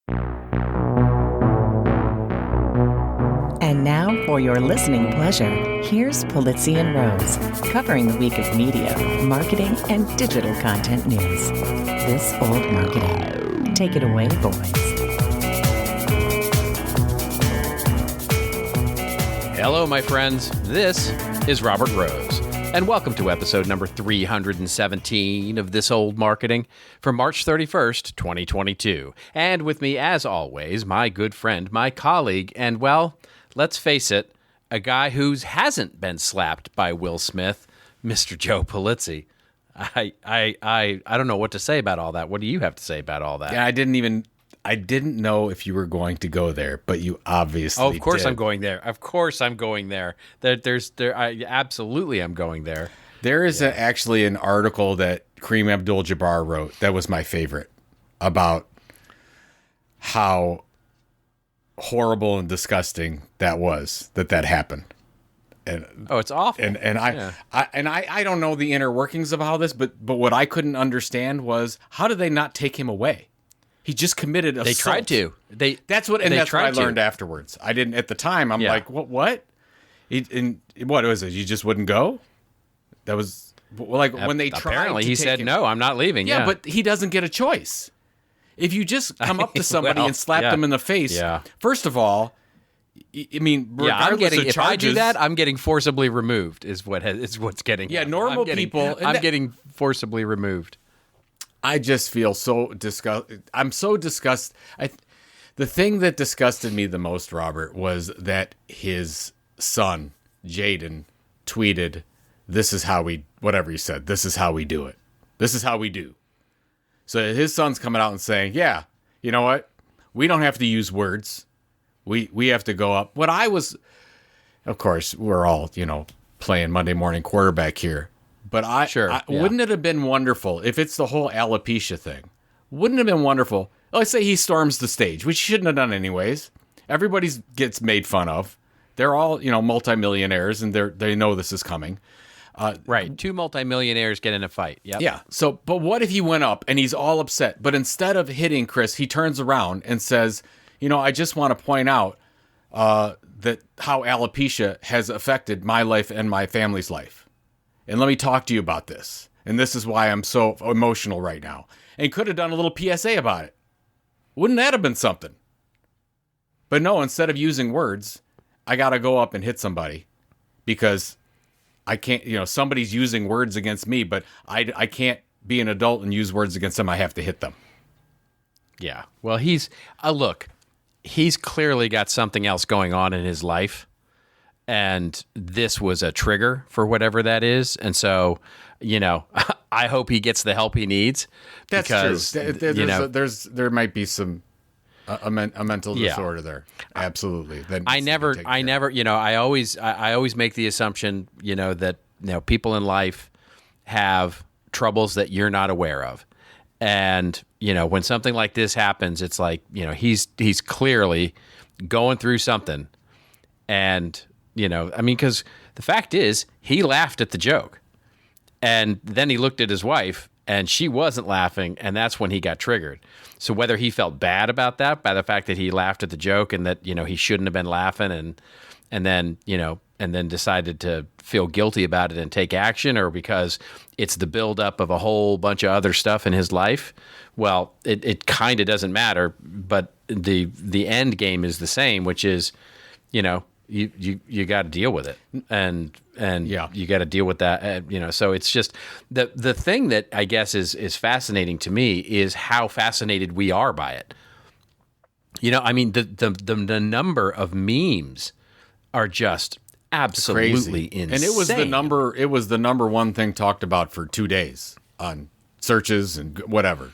And now, for your listening pleasure, here's Polizzi and Rose, covering the week of media, marketing, and digital content news. This Old Marketing. Take it away, boys. Hello, my friends. This is Robert Rose, and welcome to episode number 317 of This Old Marketing for March 31st, 2022. And with me, as always, my good friend, my colleague, and, well, let's face it, a guy who hasn't been slapped by Will Smith, Mr. Joe Polizzi. I don't know what to say about all that. What do you have to say about all that? Yeah, I didn't know if you were going to go there, but you obviously did. Oh, of course I'm going there. Of course I'm going there. Absolutely I'm going there. There is actually an article that Kareem Abdul-Jabbar wrote that was my favorite about how horrible and disgusting that was that happened. And it's awful. I don't know the inner workings of all this, but what I couldn't understand was, how did they not take him away? He just committed assault. They tried to. That's what I learned afterwards. I didn't at the time. I'm like, what? What was it? You just wouldn't go? That was like when they tried. Apparently, to he take said, him. "No, I'm not leaving." Yeah, but he doesn't get a choice. If you just come up to somebody and slap them in the face, first of all, I mean, regardless of charges, if I do that, I'm getting forcibly removed. Is what's getting. Yeah, normal people. I'm getting forcibly removed. I just feel so disgusted. I'm so disgusted. The thing that disgusted me the most, Robert, was that his son, Jaden, tweeted, "This is how we," whatever he said, "This is how we do it. This is how we do." So his son's coming out and saying, "Yeah, you know what? We don't have to use words. We have to go up." What I was, of course, we're all, playing Monday morning quarterback here. But wouldn't it have been wonderful if it's the whole alopecia thing? Wouldn't it have been wonderful? Let's say he storms the stage, which he shouldn't have done anyways. Everybody gets made fun of. They're all, multimillionaires, and they know this is coming. Right. Two multimillionaires get in a fight. Yep. Yeah. So, but what if he went up and he's all upset, but instead of hitting Chris, he turns around and says, I just want to point out that how alopecia has affected my life and my family's life. And let me talk to you about this. And this is why I'm so emotional right now. And could have done a little PSA about it. Wouldn't that have been something? But no, instead of using words, I got to go up and hit somebody because I can't, somebody's using words against me, but I can't be an adult and use words against them. I have to hit them. Yeah. Well, he's clearly got something else going on in his life. And this was a trigger for whatever that is. And so, I hope he gets the help he needs. That's because, true. There might be some a mental disorder there. Absolutely. I always make the assumption, that people in life have troubles that you're not aware of. And, when something like this happens, it's like, he's clearly going through something. And because the fact is, he laughed at the joke. And then he looked at his wife, and she wasn't laughing, and that's when he got triggered. So whether he felt bad about that, by the fact that he laughed at the joke and that, he shouldn't have been laughing and then decided to feel guilty about it and take action, or because it's the buildup of a whole bunch of other stuff in his life, well, it kind of doesn't matter. But the end game is the same, which is, you got to deal with it, and you got to deal with that. So it's just the thing that I guess is fascinating to me is how fascinated we are by it. The number of memes are just absolutely insane. And it was the number one thing talked about for 2 days on searches and whatever.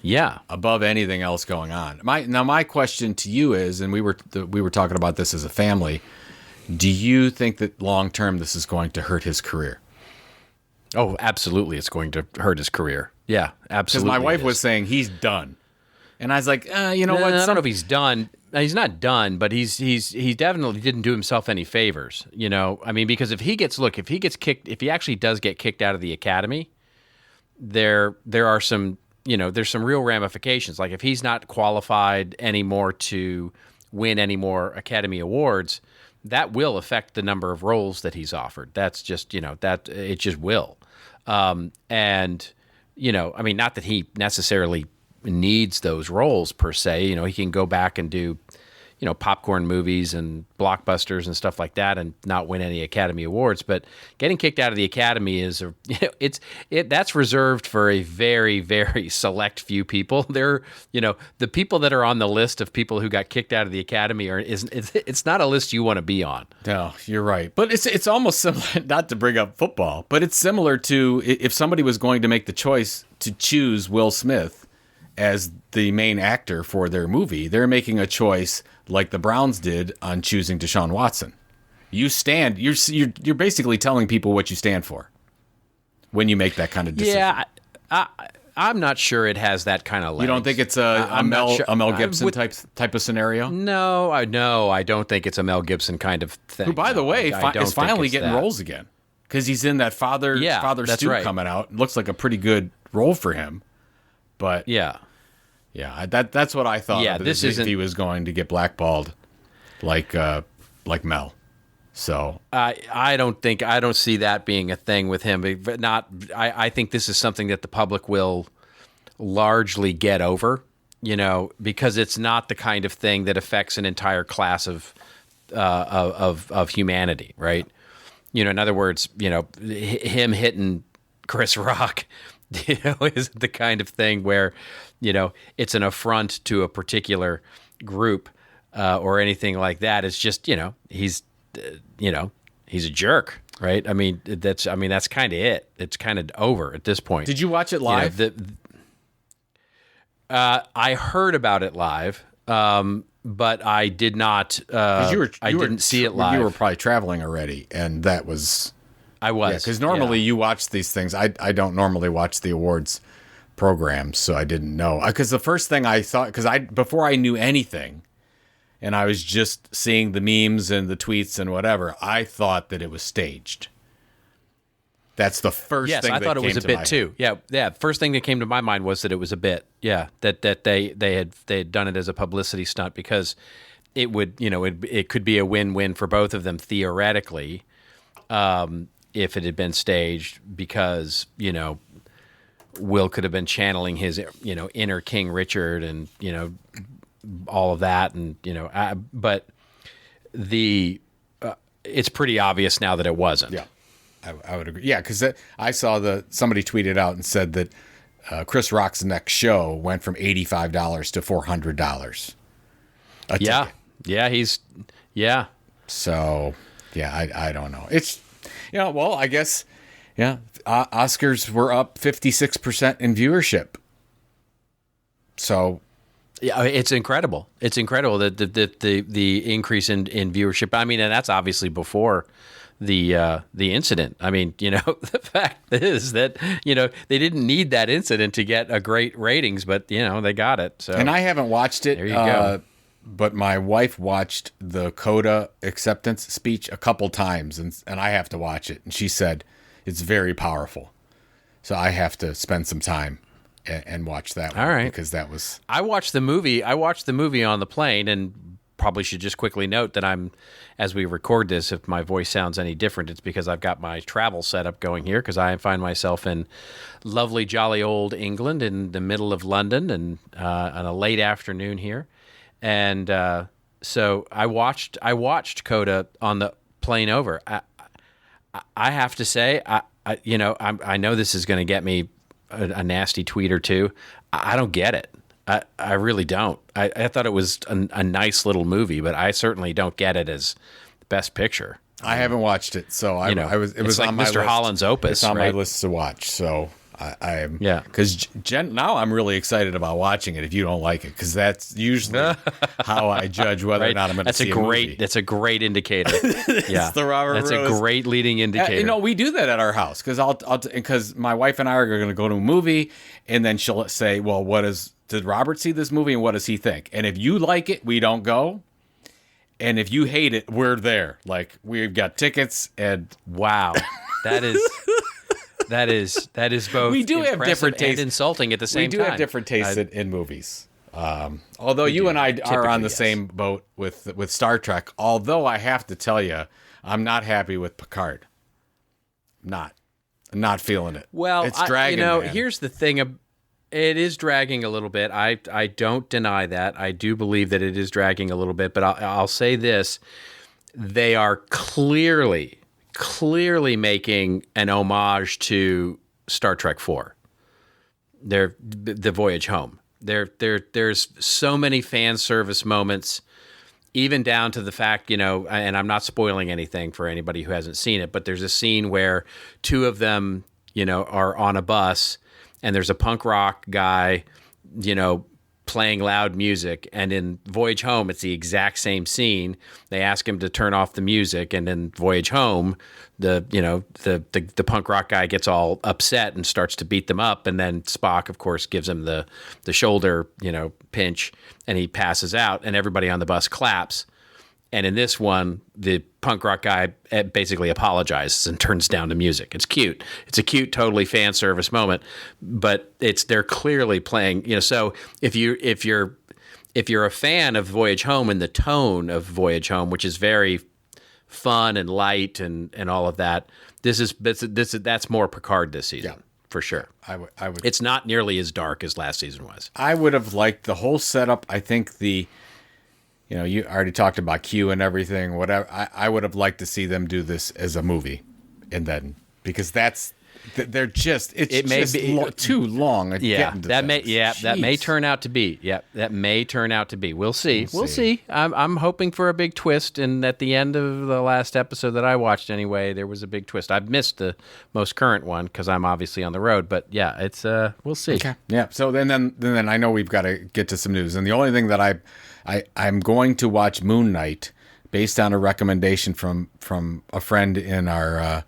Yeah, above anything else going on. My question to you is, and we were talking about this as a family. Do you think that long term this is going to hurt his career? Oh, absolutely, it's going to hurt his career. Yeah, absolutely. Because my wife was saying he's done, and I was like, what? I don't know if he's done. He's not done, but he definitely didn't do himself any favors. Because if he actually does get kicked out of the academy, there are some there's some real ramifications. Like if he's not qualified anymore to win any more Academy Awards, that will affect the number of roles that he's offered. That's just, that it just will. And, I mean, not that he necessarily needs those roles per se. He can go back and do, popcorn movies and blockbusters and stuff like that and not win any Academy Awards. But getting kicked out of the Academy is, that's reserved for a very, very select few people. They're, the people that are on the list of people who got kicked out of the Academy it's not a list you want to be on. No, you're right. But it's almost similar, not to bring up football, but it's similar to if somebody was going to make the choice to choose Will Smith as the main actor for their movie, they're making a choice like the Browns did on choosing Deshaun Watson. You're basically telling people what you stand for when you make that kind of decision. Yeah, I'm not sure it has that kind of legs. You don't think it's a Mel Gibson type of scenario? No, I don't think it's a Mel Gibson kind of thing. Who, by the way, is finally getting that. roles again because he's in that Father Stu right. coming out. Looks like a pretty good role for him. But yeah, that's what I thought. Yeah, this is if he was going to get blackballed, like Mel. So I don't see that being a thing with him. But I think this is something that the public will largely get over. Because it's not the kind of thing that affects an entire class of humanity, right? In other words, him hitting Chris Rock. Is the kind of thing where, it's an affront to a particular group or anything like that. It's just, he's a jerk, right? I mean, that's kind of it. It's kind of over at this point. Did you watch it live? I heard about it live, but I did not. I didn't see it live. You were probably traveling already, and that was. I was. Yeah, because normally you watch these things. I don't normally watch the awards programs, so I didn't know. Because the first thing I thought, before I knew anything, and I was just seeing the memes and the tweets and whatever, I thought that it was staged. That's the first thing that came to my head. Yes, I thought it was a bit too. Yeah. First thing that came to my mind was that it was a bit. Yeah, that they had done it as a publicity stunt because it would, it could be a win-win for both of them theoretically. If it had been staged, because Will could have been channeling his inner King Richard and all of that, and but it's pretty obvious now that it wasn't. Yeah, I would agree. Yeah, because I saw somebody tweeted out and said that Chris Rock's next show went from $85 to $400. Yeah, yeah. So I don't know. It's. Well, I guess, Oscars were up 56% in viewership. So, yeah, it's incredible. It's incredible that the increase in viewership. I mean, and that's obviously before the incident. I mean, the fact is that they didn't need that incident to get a great ratings, but they got it. So, and I haven't watched it. There you go. But my wife watched the CODA acceptance speech a couple times, and I have to watch it. And she said it's very powerful. So I have to spend some time and watch that one. All right. Because that was... I watched the movie on the plane, and probably should just quickly note that as we record this, if my voice sounds any different, it's because I've got my travel setup going here, because I find myself in lovely, jolly old England in the middle of London and on a late afternoon here. And so I watched CODA on the plane over. I have to say, I know this is going to get me a nasty tweet or two. I don't get it. I really don't. I thought it was a nice little movie, but I certainly don't get it as Best Picture. I haven't watched it, so it was like on my Mr. list. Holland's opus. It's on right? my list to watch. So I am, yeah. Because now I'm really excited about watching it. If you don't like it, because that's usually how I judge whether or not I'm going to see a movie. That's a great indicator. Yeah, the Robert That's Rose. a great leading indicator. We do that at our house because my wife and I are going to go to a movie, and then she'll say, "Well, did Robert see this movie, and what does he think?" And if you like it, we don't go. And if you hate it, we're there. Like, we've got tickets, and wow, that is That is both We do have different tastes. and insulting at the same time. We do have different tastes in movies. Although you and I are on the same boat with Star Trek. Although I have to tell you, I'm not happy with Picard. I'm not feeling it. Well, it's dragging. Man. Here's the thing. It is dragging a little bit. I don't deny that. I do believe that it is dragging a little bit. But I'll say this. They are clearly making an homage to Star Trek 4. The Voyage Home. There's so many fan service moments, even down to the fact, and I'm not spoiling anything for anybody who hasn't seen it, but there's a scene where two of them, are on a bus and there's a punk rock guy, playing loud music, and in Voyage Home it's the exact same scene. They ask him to turn off the music, and in Voyage Home the punk rock guy gets all upset and starts to beat them up, and then Spock of course gives him the shoulder pinch, and he passes out, and everybody on the bus claps. And in this one, the punk rock guy basically apologizes and turns down the music. It's cute. It's a cute, totally fan service moment, but they're clearly playing. So if you're a fan of Voyage Home and the tone of Voyage Home, which is very fun and light and all of that, that's more Picard this season. Yeah. For sure. I would. It's not nearly as dark as last season was. I would have liked the whole setup. I think you already talked about Q and everything, whatever. I would have liked to see them do this as a movie, and then because they're just too long. That may turn out to be. Yeah, that may turn out to be. We'll see. We'll see. I'm hoping for a big twist, and at the end of the last episode that I watched, anyway, there was a big twist. I've missed the most current one because I'm obviously on the road, but yeah, it's we'll see. Okay. Yeah. So then I know we've got to get to some news, and the only thing that I'm going to watch Moon Knight based on a recommendation from a friend in our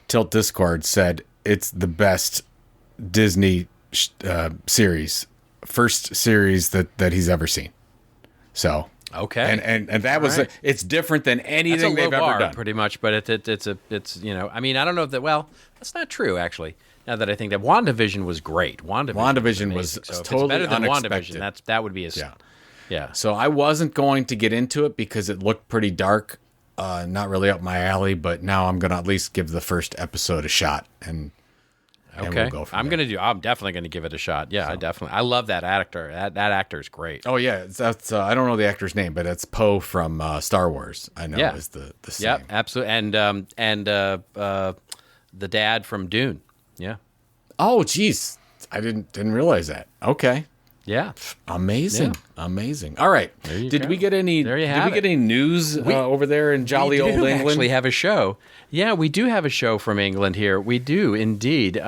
Tilt Discord. Said it's the best Disney series, first series that he's ever seen. So okay, and that was right. It's different than anything they've ever done, pretty much. But it's I mean, I don't know if that. Well, that's not true actually. Now that I think that WandaVision was great. WandaVision was so totally it's better than unexpected. WandaVision. That would be a yeah. So I wasn't going to get into it because it looked pretty dark, not really up my alley. But now I'm going to at least give the first episode a shot, and we'll go from there. I'm definitely going to give it a shot. Yeah, I love that actor. That actor is great. Oh yeah, that's I don't know the actor's name, but it's Poe from Star Wars. I know is the same. Yeah, absolutely. And the dad from Dune. Yeah. Oh, geez, I didn't realize that. Okay. Yeah. Amazing. Yeah. Amazing. All right. Did we get any news over there in jolly old England? We actually have a show. Yeah, we do have a show from England here. We do indeed.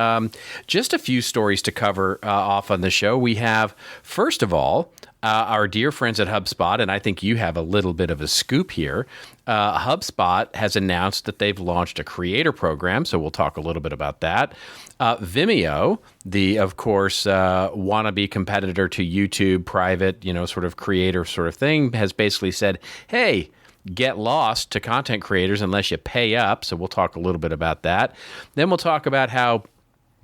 Just a few stories to cover off on the show. We have, first of all, our dear friends at HubSpot, and I think you have a little bit of a scoop here. HubSpot has announced that they've launched a creator program, so we'll talk a little bit about that. Vimeo, the, of course, wannabe competitor to YouTube, private, sort of creator sort of thing, has basically said, hey, get lost to content creators unless you pay up. So we'll talk a little bit about that. Then we'll talk about how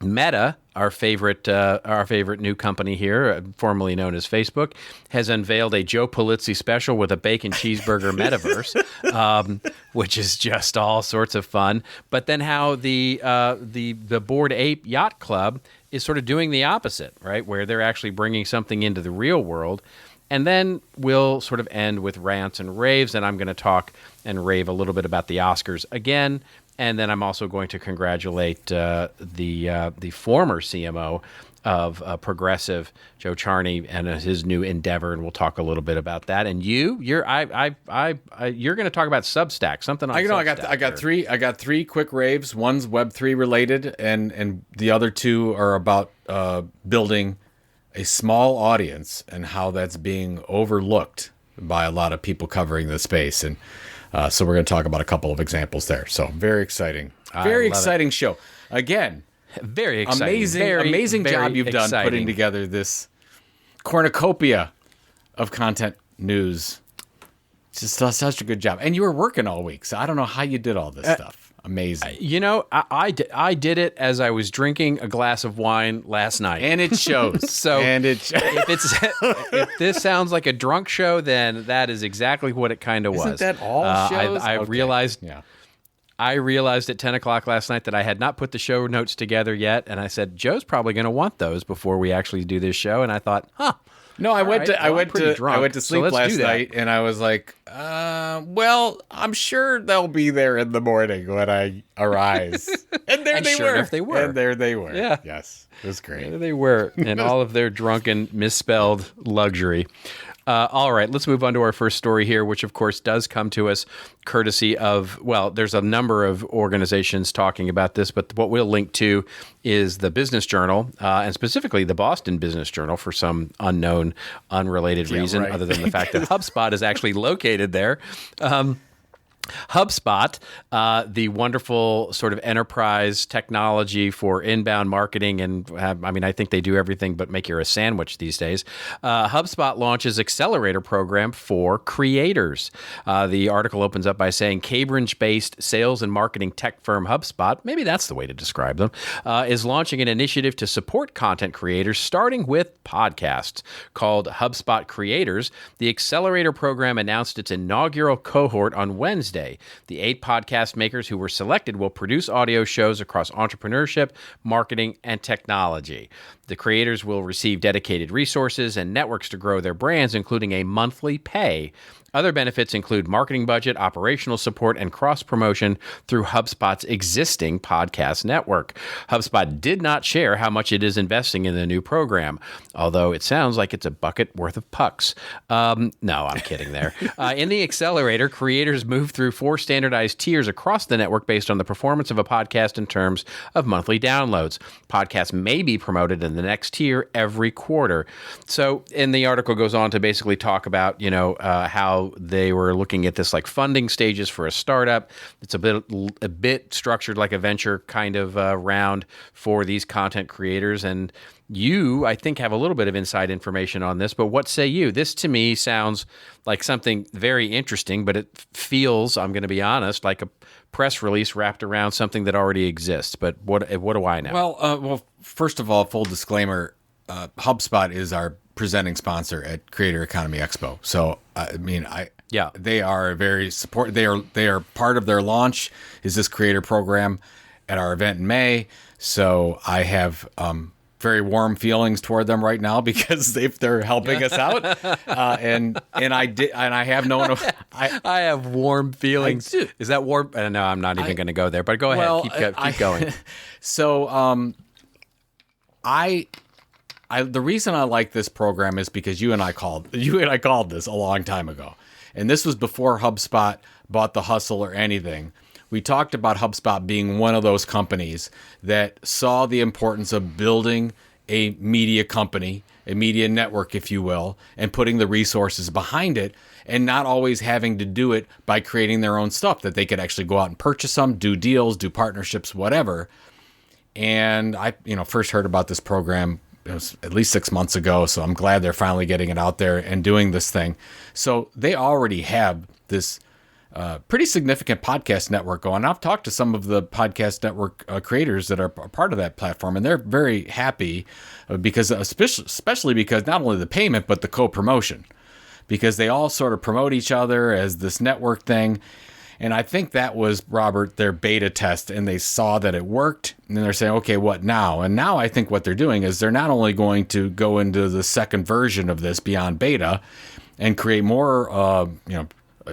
Meta, our favorite new company here, formerly known as Facebook, has unveiled a Joe Pulizzi special with a bacon cheeseburger metaverse, which is just all sorts of fun. But then how the Bored Ape Yacht Club is sort of doing the opposite, right? Where they're actually bringing something into the real world. And then we'll sort of end with rants and raves, and I'm going to talk and rave a little bit about the Oscars again. And then I'm also going to congratulate the former CMO of Progressive, Joe Charney, and his new endeavor, and we'll talk a little bit about that. And you're going to talk about Substack, something on Substack. I got three quick raves. One's Web3 related, and the other two are about building a small audience and how that's being overlooked by a lot of people covering the space. And so we're going to talk about a couple of examples there. So very exciting. Very exciting show. Again, very exciting. Amazing job you've done putting together this cornucopia of content news. Just such a good job. And you were working all week, so I don't know how you did all this stuff. Amazing. I did it as I was drinking a glass of wine last night. And it shows. So if this sounds like a drunk show, then that is exactly what it kind of was. Isn't that all shows? I Okay. realized. Yeah. I realized at 10 o'clock last night that I had not put the show notes together yet, and I said, Joe's probably going to want those before we actually do this show. And I thought, No, I went to so sleep let's last do that. night, and I was like, well, I'm sure they'll be there in the morning when I arise. And there And they sure were. enough, they were. And there they were. Yeah. Yes, it was great. There they were in all of their drunken, misspelled luxury. All right, let's move on to our first story here, which of course does come to us courtesy of, well, there's a number of organizations talking about this, but what we'll link to is the Business Journal, and specifically the Boston Business Journal for some unknown, unrelated reason, right. other than the fact that HubSpot is actually located there. HubSpot, the wonderful sort of enterprise technology for inbound marketing, and I think they do everything but make you a sandwich these days. HubSpot launches Accelerator program for creators. The article opens up by saying Cambridge-based sales and marketing tech firm HubSpot, maybe that's the way to describe them, is launching an initiative to support content creators, starting with podcasts. Called HubSpot Creators, the Accelerator program announced its inaugural cohort on Wednesday. The 8 podcast makers who were selected will produce audio shows across entrepreneurship, marketing, and technology. The creators will receive dedicated resources and networks to grow their brands, including a monthly pay. Other benefits include marketing budget, operational support, and cross-promotion through HubSpot's existing podcast network. HubSpot did not share how much it is investing in the new program, although it sounds like it's a bucket worth of pucks. No, I'm kidding there. In the Accelerator, creators move through 4 standardized tiers across the network based on the performance of a podcast in terms of monthly downloads. Podcasts may be promoted in the next tier every quarter. So, and the article goes on to basically talk about, how they were looking at this like funding stages for a startup. It's a bit structured like a venture kind of round for these content creators. And you, I think, have a little bit of inside information on this, but what say you? This to me sounds like something very interesting, but it feels, I'm going to be honest, like a press release wrapped around something that already exists. But what do I know? Well, first of all, full disclaimer, HubSpot is our presenting sponsor at Creator Economy Expo. So, they are very they are part of their launch is this creator program at our event in May. So I have very warm feelings toward them right now because they're helping us out. And I have known I have warm feelings. Is that warm? No, I'm not even going to go there. But go ahead, keep going. So the reason I like this program is because you and I called this a long time ago. And this was before HubSpot bought The Hustle or anything. We talked about HubSpot being one of those companies that saw the importance of building a media company, a media network, if you will, and putting the resources behind it and not always having to do it by creating their own stuff, that they could actually go out and purchase them, do deals, do partnerships, whatever. And I, first heard about this program, it was at least 6 months ago, so I'm glad they're finally getting it out there and doing this thing. So they already have this pretty significant podcast network going. I've talked to some of the podcast network creators that are part of that platform, and they're very happy because, especially because not only the payment, but the co-promotion, because they all sort of promote each other as this network thing. And I think that was, Robert, their beta test, and they saw that it worked, and then they're saying, okay, what now? And now I think what they're doing is they're not only going to go into the second version of this beyond beta and create more,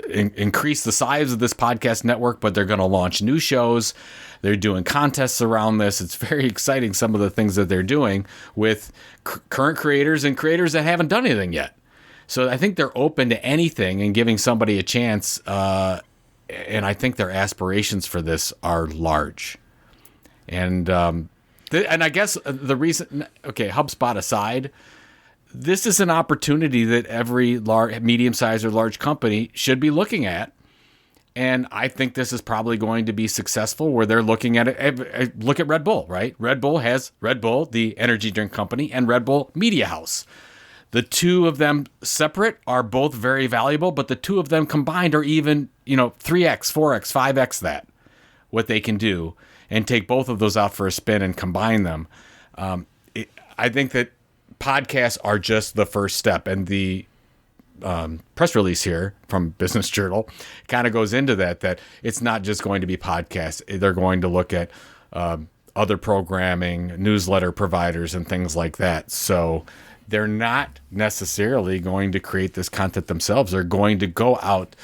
increase the size of this podcast network, but they're going to launch new shows. They're doing contests around this. It's very exciting, some of the things that they're doing with current creators and creators that haven't done anything yet. So I think they're open to anything and giving somebody a chance, and I think their aspirations for this are large. And I guess the reason, HubSpot aside, this is an opportunity that every medium-sized or large company should be looking at. And I think this is probably going to be successful where they're looking at it. Look at Red Bull, right? Red Bull has Red Bull, the energy drink company, and Red Bull Media House. The two of them separate are both very valuable, but the two of them combined are even, 3x, 4x, 5x that. what they can do and take both of those out for a spin and combine them. I think that podcasts are just the first step, and the press release here from Business Journal kind of goes into that it's not just going to be podcasts. They're going to look at other programming, newsletter providers, and things like that. So they're not necessarily going to create this content themselves. They're going to go out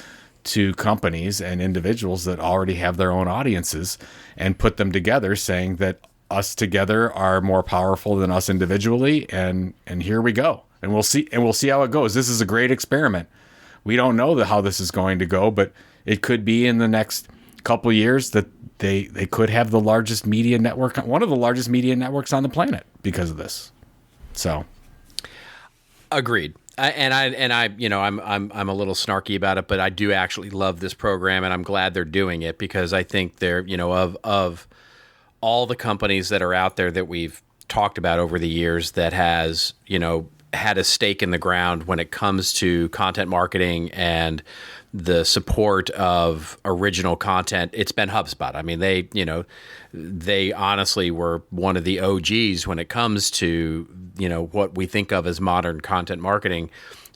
to companies and individuals that already have their own audiences and put them together, saying that us together are more powerful than us individually, and here we go. And we'll see how it goes. This is a great experiment. We don't know how this is going to go, but it could be in the next couple of years that they could have the largest media network, one of the largest media networks on the planet, because of this. So, agreed. I'm a little snarky about it, but I do actually love this program, and I'm glad they're doing it, because I think they're, of all the companies that are out there that we've talked about over the years that has, had a stake in the ground when it comes to content marketing and the support of original content, it's been HubSpot. I mean, they honestly were one of the OGs when it comes to, what we think of as modern content marketing,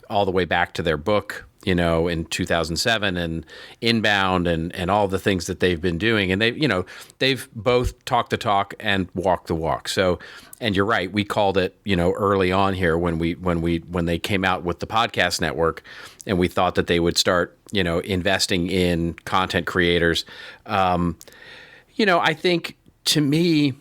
all the way back to their book, in 2007, and Inbound, and all the things that they've been doing. And they've both talked the talk and walked the walk. So, and you're right, we called it, early on here when they came out with the podcast network, and we thought that they would start, investing in content creators. I think, to me,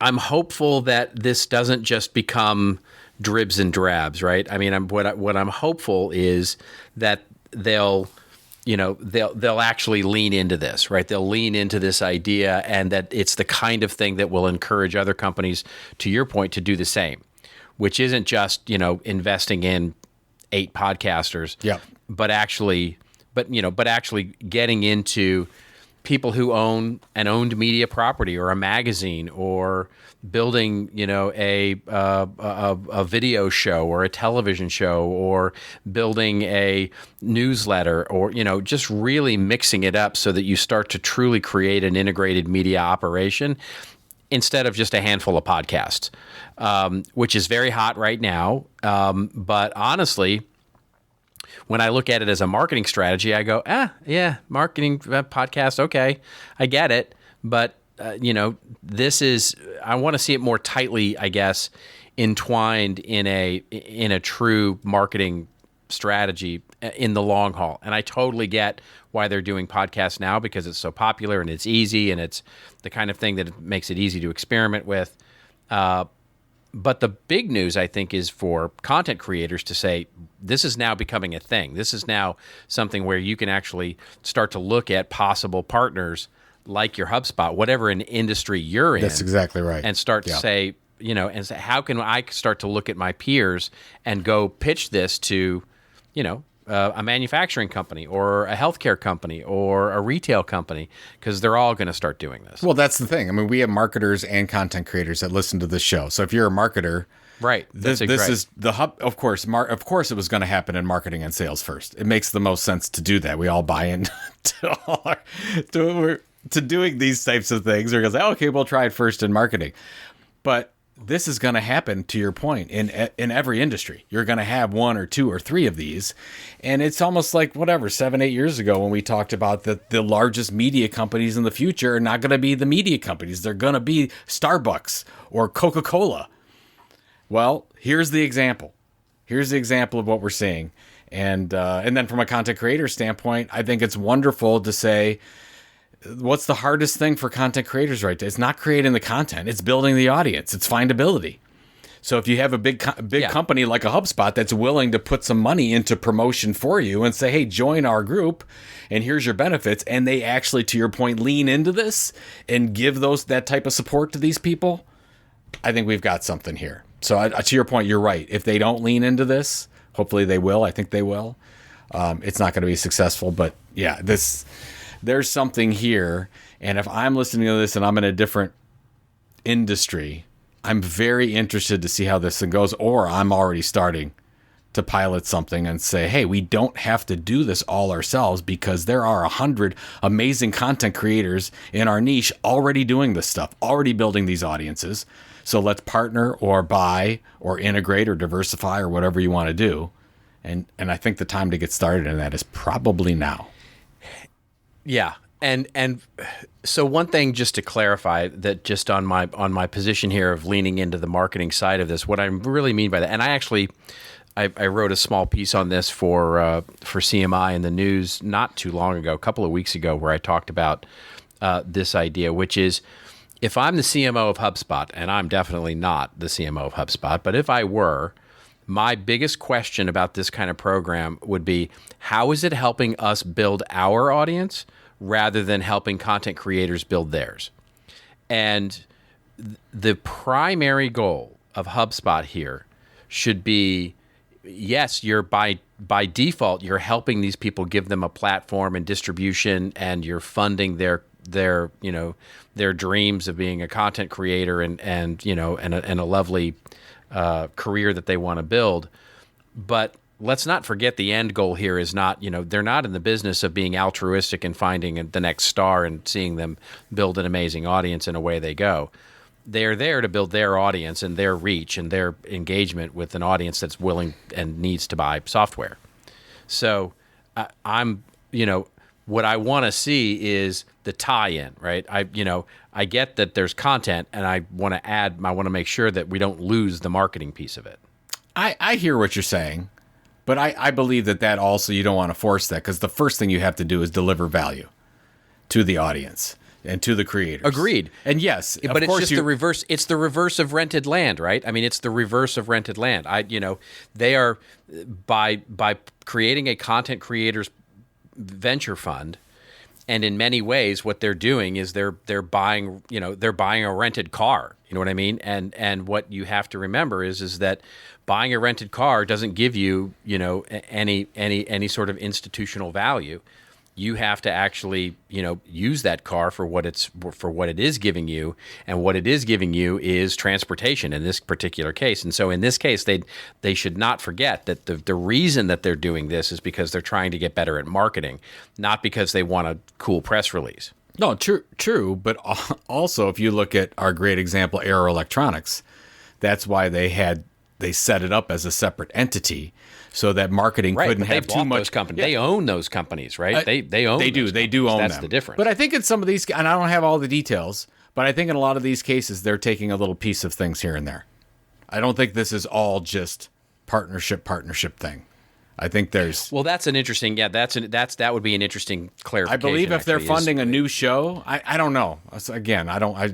I'm hopeful that this doesn't just become dribs and drabs, right? I mean, what I'm hopeful is that they'll actually lean into this, right? They'll lean into this idea, and that it's the kind of thing that will encourage other companies, to your point, to do the same, which isn't just, investing in 8 podcasters, but actually getting into people who own an owned media property or a magazine, or building, a video show or a television show, or building a newsletter, or, just really mixing it up so that you start to truly create an integrated media operation instead of just a handful of podcasts, which is very hot right now. But honestly, when I look at it as a marketing strategy, I go, marketing podcast, okay, I get it. But, this is, I want to see it more tightly, I guess, entwined in a true marketing strategy in the long haul. And I totally get why they're doing podcasts now, because it's so popular and it's easy, and it's the kind of thing that makes it easy to experiment with. But the big news, I think, is for content creators to say, this is now becoming a thing. This is now something where you can actually start to look at possible partners like your HubSpot, whatever an industry you're in. That's exactly right. And start to say, and say, how can I start to look at my peers and go pitch this to, a manufacturing company or a healthcare company or a retail company, because they're all going to start doing this. Well, that's the thing. I mean, we have marketers and content creators that listen to this show. So if you're a marketer, right, this is the hub. Of course, it was going to happen in marketing and sales first. It makes the most sense to do that. We all buy in to doing these types of things. We're going to say, okay, we'll try it first in marketing. But this is going to happen, to your point, in every industry. You're going to have 1 or 2 or 3 of these. And it's almost like, 7-8 years ago when we talked about that the largest media companies in the future are not going to be the media companies. They're going to be Starbucks or Coca-Cola. Well, here's the example. Here's the example of what we're seeing. And then from a content creator standpoint, I think it's wonderful to say, what's the hardest thing for content creators right now? It's not creating the content. It's building the audience. It's findability. So if you have a big company like a HubSpot that's willing to put some money into promotion for you and say, hey, join our group and here's your benefits, and they actually, to your point, lean into this and give that type of support to these people, I think we've got something here. So to your point, you're right. If they don't lean into this, hopefully they will. I think they will. It's not going to be successful, but yeah, there's something here. And if I'm listening to this and I'm in a different industry, I'm very interested to see how this thing goes, or I'm already starting to pilot something and say, hey, we don't have to do this all ourselves because there are 100 amazing content creators in our niche already doing this stuff, already building these audiences. So let's partner or buy or integrate or diversify or whatever you want to do. And I think the time to get started in that is probably now. Yeah. And so one thing just to clarify that just on my position here of leaning into the marketing side of this, what I really mean by that, and I wrote a small piece on this for CMI in the news not too long ago, a couple of weeks ago, where I talked about this idea, which is if I'm the CMO of HubSpot, and I'm definitely not the CMO of HubSpot, but if I were, my biggest question about this kind of program would be, how is it helping us build our audience rather than helping content creators build theirs? And the primary goal of HubSpot here should be, yes, you're by default, you're helping these people, give them a platform and distribution, and you're funding their dreams of being a content creator and a lovely career that they want to build. But let's not forget the end goal here is not, they're not in the business of being altruistic and finding the next star and seeing them build an amazing audience and away they go. They're there to build their audience and their reach and their engagement with an audience that's willing and needs to buy software. So what I want to see is the tie-in, right? I get that there's content, and I want to make sure that we don't lose the marketing piece of it. I hear what you're saying, but I believe that also you don't want to force that, because the first thing you have to do is deliver value to the audience and to the creators. Agreed. And yes, but it's just the reverse. It's the reverse of rented land, right? I mean, it's the reverse of rented land. They are by creating a content creators venture fund, and in many ways, what they're doing is they're buying a rented car. You know what I mean? And what you have to remember is that buying a rented car doesn't give you any sort of institutional value. You have to actually, use that car for what it is giving you, and what it is giving you is transportation in this particular case. And so in this case, they should not forget that the reason that they're doing this is because they're trying to get better at marketing, not because they want a cool press release. No, true. But also, if you look at our great example, Aero Electronics, that's why they set it up as a separate entity, so that marketing couldn't have too much. Those companies. Yeah. They own those companies, right? They own. They do. They do own them. That's the difference. But I think in some of these, and I don't have all the details, but I think in a lot of these cases, they're taking a little piece of things here and there. I don't think this is all just partnership thing. I think there's. Well, that's an interesting. Yeah, that would be an interesting clarification. I believe if they're funding a new show, I don't know. Again,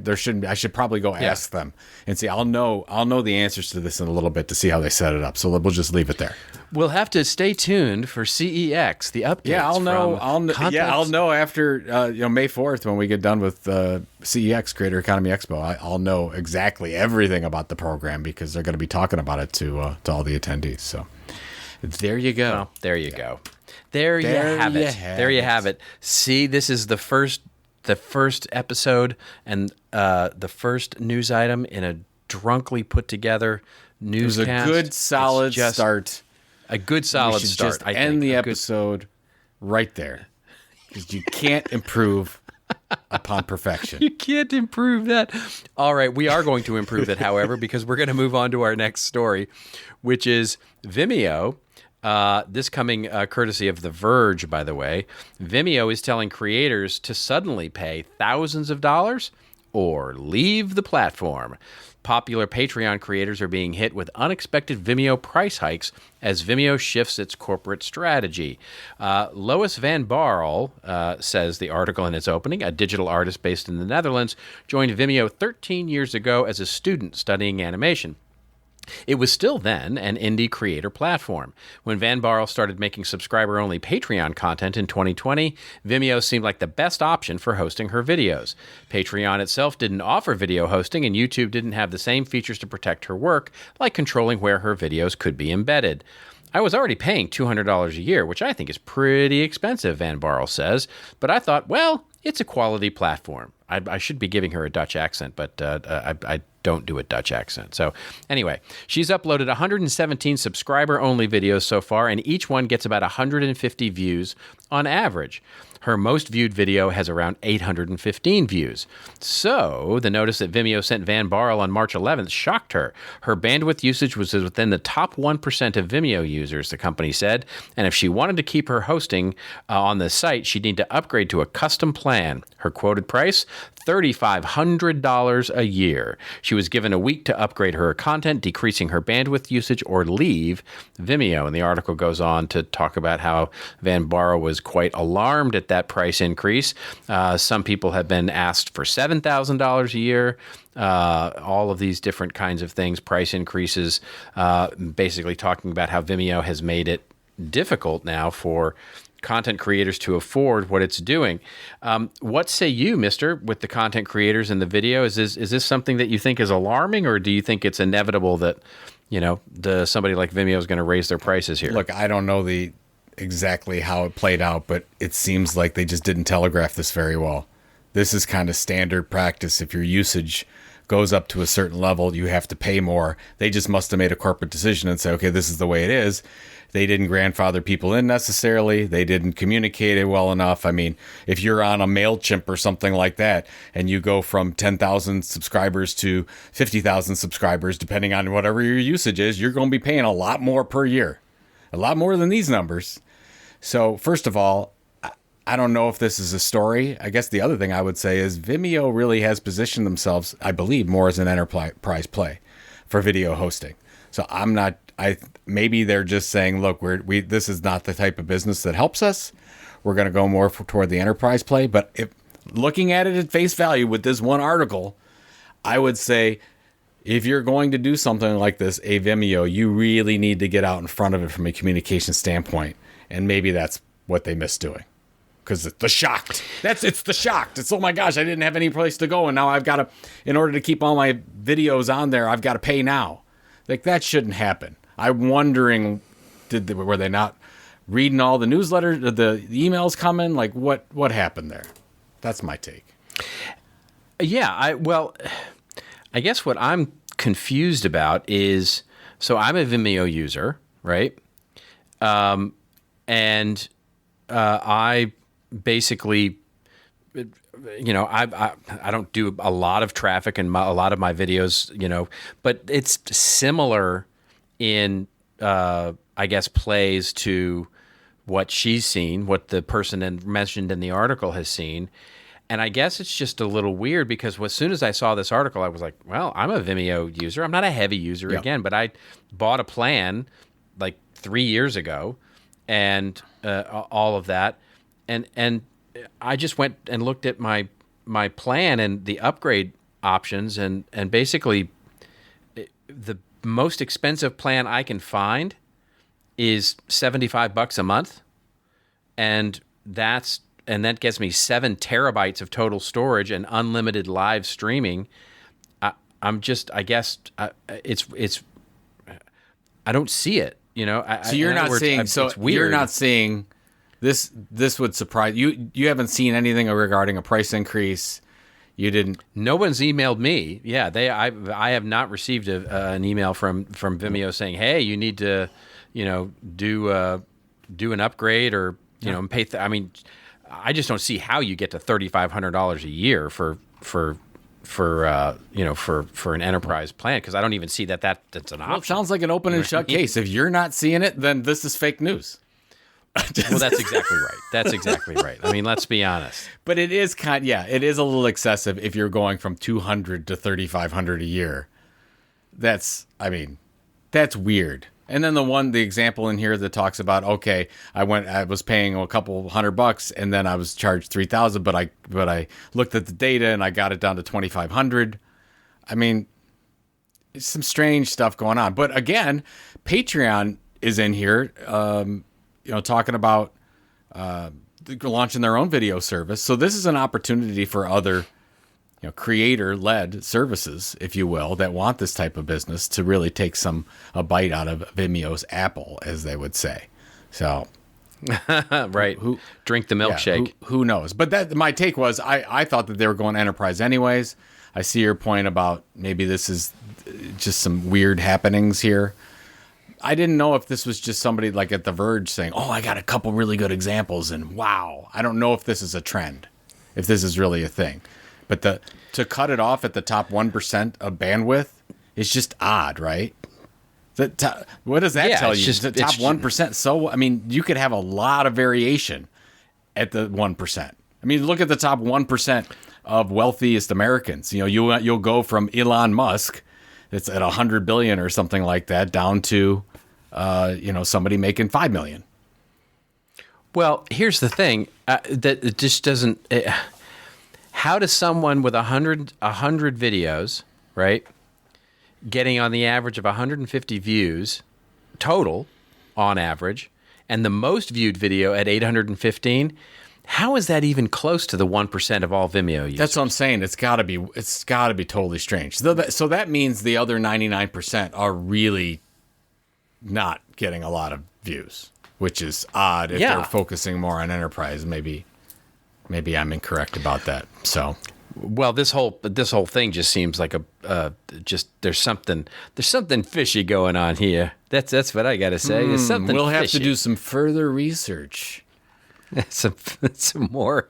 there shouldn't be. I should probably go ask them and see. I'll know the answers to this in a little bit to see how they set it up. So we'll just leave it there. We'll have to stay tuned for CEX, the updates. Yeah, I'll know after May 4th when we get done with CEX, Creator Economy Expo. I'll know exactly everything about the program, because they're going to be talking about it to all the attendees. So. There you go. Well, there you go. There you have it. See, this is the first episode and the first news item in a drunkly put together newscast. It was a good solid start. A good solid start. Just end the episode right there, because you can't improve upon perfection. You can't improve that. All right, we are going to improve it, however, because we're going to move on to our next story, which is Vimeo. This coming courtesy of The Verge, by the way. Vimeo is telling creators to suddenly pay thousands of dollars or leave the platform. Popular Patreon creators are being hit with unexpected Vimeo price hikes as Vimeo shifts its corporate strategy. Lois van Barl, says the article in its opening, a digital artist based in the Netherlands, joined Vimeo 13 years ago as a student studying animation. It was still then an indie creator platform. When Van Barl started making subscriber-only Patreon content in 2020, Vimeo seemed like the best option for hosting her videos. Patreon itself didn't offer video hosting, and YouTube didn't have the same features to protect her work, like controlling where her videos could be embedded. I was already paying $200 a year, which I think is pretty expensive, Van Barl says, but I thought, well, it's a quality platform. I should be giving her a Dutch accent, but I don't do a Dutch accent. So anyway, she's uploaded 117 subscriber-only videos so far, and each one gets about 150 views on average. Her most viewed video has around 815 views. So the notice that Vimeo sent Van Barl on March 11th shocked her. Her bandwidth usage was within the top 1% of Vimeo users, the company said, and if she wanted to keep her hosting on the site, she'd need to upgrade to a custom plan. Her quoted price, $3,500 a year. She was given a week to upgrade her content, decreasing her bandwidth usage, or leave Vimeo. And the article goes on to talk about how Van Barl was quite alarmed at that price increase. Some people have been asked for $7,000 a year. All of these different kinds of things, price increases, basically talking about how Vimeo has made it difficult now for content creators to afford what it's doing. What say you, mister, with the content creators in the video? Is this something that you think is alarming, or do you think it's inevitable that, somebody like Vimeo is going to raise their prices here? Look, I don't know exactly how it played out, but it seems like they just didn't telegraph this very well. This is kind of standard practice. If your usage goes up to a certain level, you have to pay more. They just must have made a corporate decision and say, okay, this is the way it is. They didn't grandfather people in necessarily. They didn't communicate it well enough. I mean, if you're on a MailChimp or something like that, and you go from 10,000 subscribers to 50,000 subscribers, depending on whatever your usage is, you're going to be paying a lot more per year. A lot more than these numbers. So, first of all, I don't know if this is a story. I guess the other thing I would say is Vimeo really has positioned themselves, I believe, more as an enterprise play for video hosting. So maybe they're just saying, look, this is not the type of business that helps us. We're going to go more toward the enterprise play. But if looking at it at face value with this one article, I would say if you're going to do something like this, a Vimeo, you really need to get out in front of it from a communication standpoint. And maybe that's what they missed doing. Because it's the shocked. It's the shocked. It's, oh my gosh, I didn't have any place to go. And now I've got to, in order to keep all my videos on there, I've got to pay now. Like, that shouldn't happen. I'm wondering, were they not reading all the newsletters, the emails coming? Like, what happened there? That's my take. Yeah, I guess what I'm confused about is, so I'm a Vimeo user, right? And I basically, I don't do a lot of traffic in a lot of my videos, but it's similar in, I guess, plays to what she's seen, what the person mentioned in the article has seen. And I guess it's just a little weird because as soon as I saw this article, I was like, well, I'm a Vimeo user. I'm not a heavy user again, but I bought a plan like 3 years ago and all of that. And I just went and looked at my plan and the upgrade options, and basically the most expensive plan I can find is $75 a month, and that gets me 7 terabytes of total storage and unlimited live streaming. I don't see it. So you're not seeing. So it's weird. You're not seeing this. This would surprise you. You haven't seen anything regarding a price increase. You didn't. No one's emailed me. Yeah, I have not received an email from Vimeo saying, "Hey, you need to, do an upgrade or pay." I just don't see how you get to $3,500 a year for an enterprise plan, because I don't even see that's an option. Well, it sounds like an open and shut case. If you're not seeing it, then this is fake news. Well, that's exactly right. That's exactly right. I mean, let's be honest. But it is it is a little excessive if you're going from $200 to $3,500 a year. That's weird. And then the example in here that talks about, okay, I was paying a couple $100 and then I was charged $3,000, but I looked at the data and I got it down to $2,500. I mean, it's some strange stuff going on. But again, Patreon is in here, talking about launching their own video service. So this is an opportunity for other creator-led services, if you will, that want this type of business to really take a bite out of Vimeo's apple, as they would say. So Right. Drink the milkshake. Who knows? But my take was I thought that they were going enterprise anyways. I see your point about maybe this is just some weird happenings here. I didn't know if this was just somebody like at The Verge saying, "Oh, I got a couple really good examples," and wow, I don't know if this is a trend, if this is really a thing. But to cut it off at the top 1% of bandwidth is just odd, right? What does that tell you? The top 1%. So, I mean, you could have a lot of variation at the 1%. I mean, look at the top 1% of wealthiest Americans. You know, you'll go from Elon Musk, that's at 100 billion or something like that, down to, somebody making 5 million. Well, here's the thing that it just doesn't. How does someone with 100 videos, right, getting on the average of 150 views total on average, and the most viewed video at 815? How is that even close to the 1% of all Vimeo users? That's what I'm saying. It's got to be totally strange. So that means the other 99% are really not getting a lot of views, which is odd if they're focusing more on enterprise. Maybe I'm incorrect about that. So, well, this whole thing just seems like there's something fishy going on here. That's what I got to say. There's something. We'll have fishy. to do some further research. some more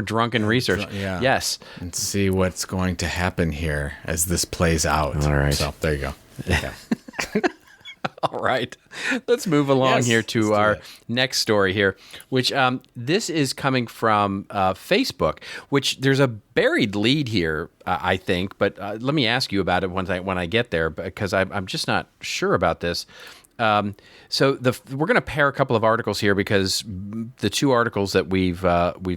drunken research. Yeah. Yes. And see what's going to happen here as this plays out. All right. So there you go. Okay. All right. Let's move along here to our next story here, which this is coming from Facebook, which there's a buried lead here, I think. But let me ask you about it when I get there, because I'm just not sure about this. So we're going to pair a couple of articles here because the two articles that we've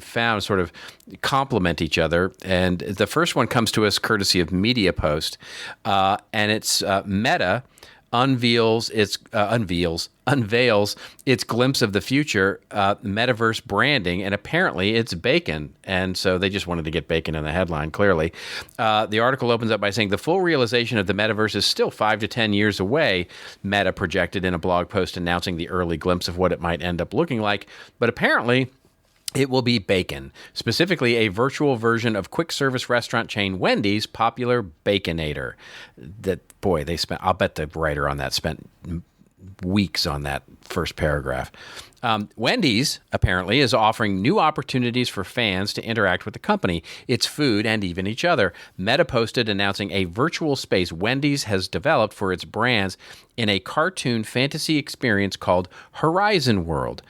found sort of complement each other. And the first one comes to us courtesy of Media Post, and it's Meta unveils its glimpse of the future, metaverse branding, and apparently it's bacon. And so they just wanted to get bacon in the headline, clearly. The article opens up by saying the full realization of the metaverse is still 5 to 10 years away, Meta projected in a blog post announcing the early glimpse of what it might end up looking like. But apparently it will be bacon, specifically a virtual version of quick service restaurant chain Wendy's popular Baconator. I'll bet the writer on that spent weeks on that first paragraph. Wendy's apparently is offering new opportunities for fans to interact with the company, its food, and even each other. Meta posted announcing a virtual space Wendy's has developed for its brands in a cartoon fantasy experience called Horizon World.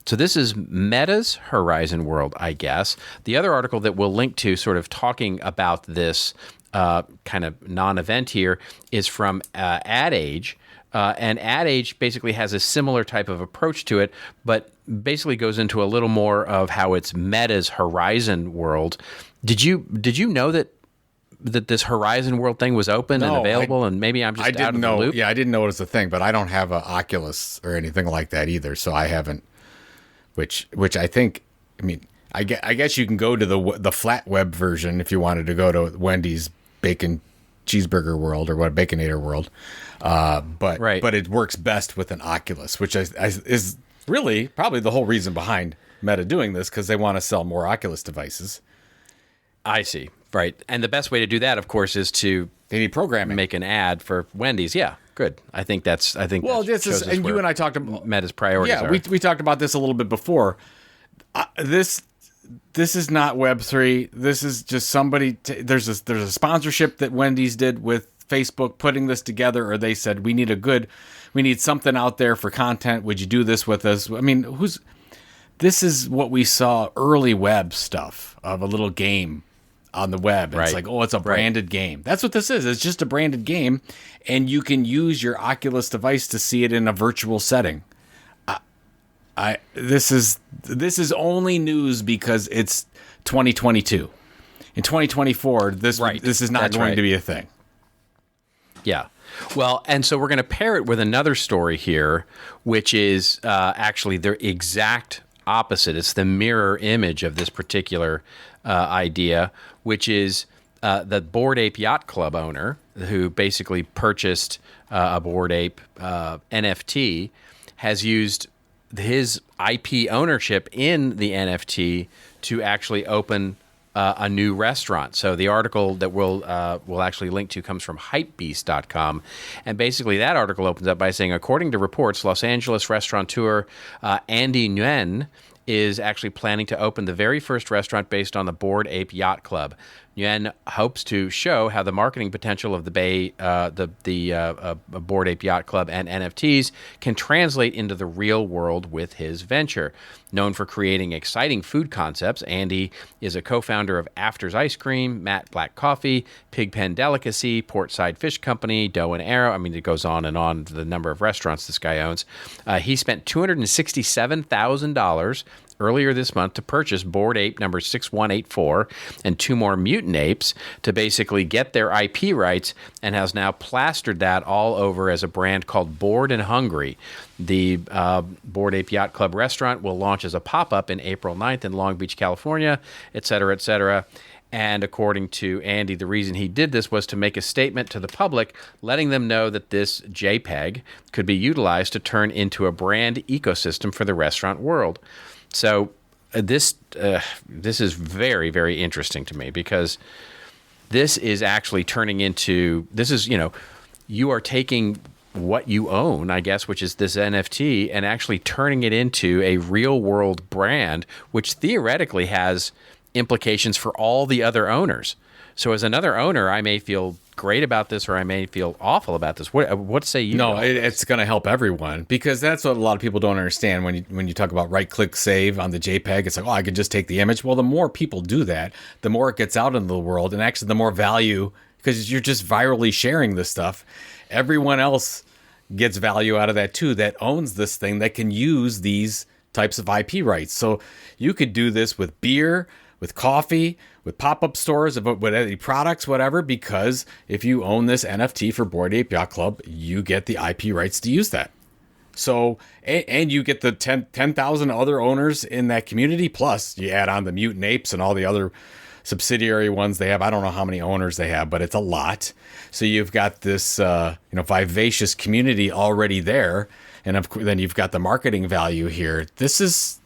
So this is Meta's Horizon World, I guess. The other article that we'll link to sort of talking about this kind of non-event here is from Ad Age. And Ad Age basically has a similar type of approach to it, but basically goes into a little more of how it's Meta's Horizon World. Did you know that this Horizon World thing was open and available? And maybe I'm just out of the loop? Yeah, I didn't know it was a thing, but I don't have an Oculus or anything like that either, so I haven't. Which I think, I mean, I guess you can go to the flat web version if you wanted to go to Wendy's Bacon Cheeseburger World or Baconator World, but it works best with an Oculus, which is really probably the whole reason behind Meta doing this, because they want to sell more Oculus devices. I see, right, and the best way to do that, of course, is they need programming, make an ad for Wendy's. Yeah. Good. I think this is, and you and I talked about Meta's priorities. Yeah, we talked about this a little bit before. This is not Web3. This is just somebody. There's a sponsorship that Wendy's did with Facebook putting this together, or they said we need something out there for content. Would you do this with us? I mean, this is what we saw early web stuff of a little game on the web. It's like, it's a branded game. That's what this is. It's just a branded game, and you can use your Oculus device to see it in a virtual setting. This is only news because it's 2022. In 2024, this is not going to be a thing. Yeah. Well, and so we're going to pair it with another story here, which is actually the exact opposite. It's the mirror image of this particular idea, which is the Bored Ape Yacht Club owner who basically purchased a Bored Ape NFT has used his IP ownership in the NFT to actually open a new restaurant. So the article that we'll actually link to comes from hypebeast.com. And basically that article opens up by saying, according to reports, Los Angeles restaurateur Andy Nguyen is actually planning to open the very first restaurant based on the Bored Ape Yacht Club. Nguyen hopes to show how the marketing potential of the Bored Ape Yacht Club and NFTs can translate into the real world with his venture. Known for creating exciting food concepts, Andy is a co-founder of After's Ice Cream, Matt Black Coffee, Pigpen Delicacy, Portside Fish Company, Dough and Arrow. I mean, it goes on, the number of restaurants this guy owns. He spent $267,000 earlier this month to purchase Bored Ape number 6184 and 2 more mutant apes to basically get their IP rights, and has now plastered that all over as a brand called Bored and Hungry. The Bored Ape Yacht Club restaurant will launch as a pop-up in April 9th in Long Beach, California, et cetera, et cetera. And according to Andy, the reason he did this was to make a statement to the public, letting them know that this JPEG could be utilized to turn into a brand ecosystem for the restaurant world. So this is very, very interesting to me, because this is actually turning into, you are taking what you own, I guess, which is this NFT, and actually turning it into a real world brand, which theoretically has implications for all the other owners. So as another owner, I may feel great about this, or I may feel awful about this. What say you? No, it's going to help everyone, because that's what a lot of people don't understand when you talk about right-click save on the JPEG. It's like, oh, I could just take the image. Well, the more people do that, the more it gets out into the world, and actually the more value, because you're just virally sharing this stuff. Everyone else gets value out of that too, that owns this thing, that can use these types of IP rights. So you could do this with beer, with coffee, with pop-up stores, with any products, whatever, because if you own this NFT for Bored Ape Yacht Club, you get the IP rights to use that. So, and you get the 10,000 other owners in that community, plus you add on the mutant apes and all the other subsidiary ones they have. I don't know how many owners they have, but it's a lot. So you've got this vivacious community already there, and then you've got the marketing value here. This is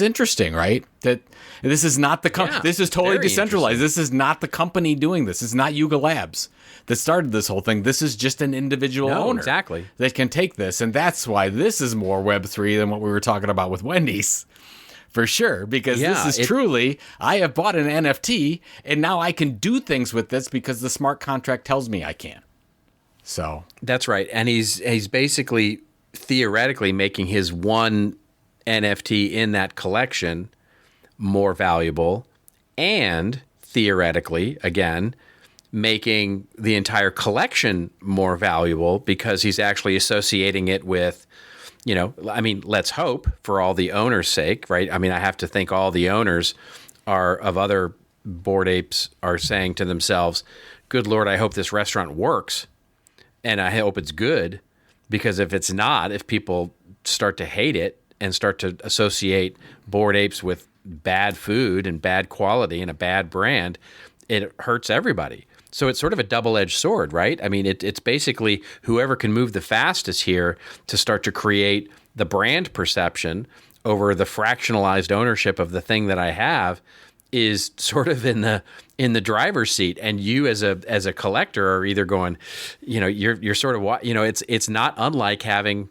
interesting, right? That this is not the this is totally decentralized. This is not the company doing this. It's not Yuga Labs that started this whole thing. This is just an individual owner that can take this, and that's why this is more Web3 than what we were talking about with Wendy's, for sure. Because this is truly, I have bought an NFT, and now I can do things with this because the smart contract tells me I can. So that's right, and he's basically theoretically making his one NFT in that collection more valuable, and theoretically, again, making the entire collection more valuable, because he's actually associating it with, let's hope, for all the owners' sake, right? I mean, I have to think all the owners of other Bored Apes are saying to themselves, good Lord, I hope this restaurant works, and I hope it's good, because if it's not, if people start to hate it and start to associate Bored Apes with bad food and bad quality and a bad brand, it hurts everybody. So it's sort of a double-edged sword, right? I mean, it's basically whoever can move the fastest here to start to create the brand perception over the fractionalized ownership of the thing that I have is sort of in the driver's seat. And you as a collector are either going, you're sort of, it's not unlike having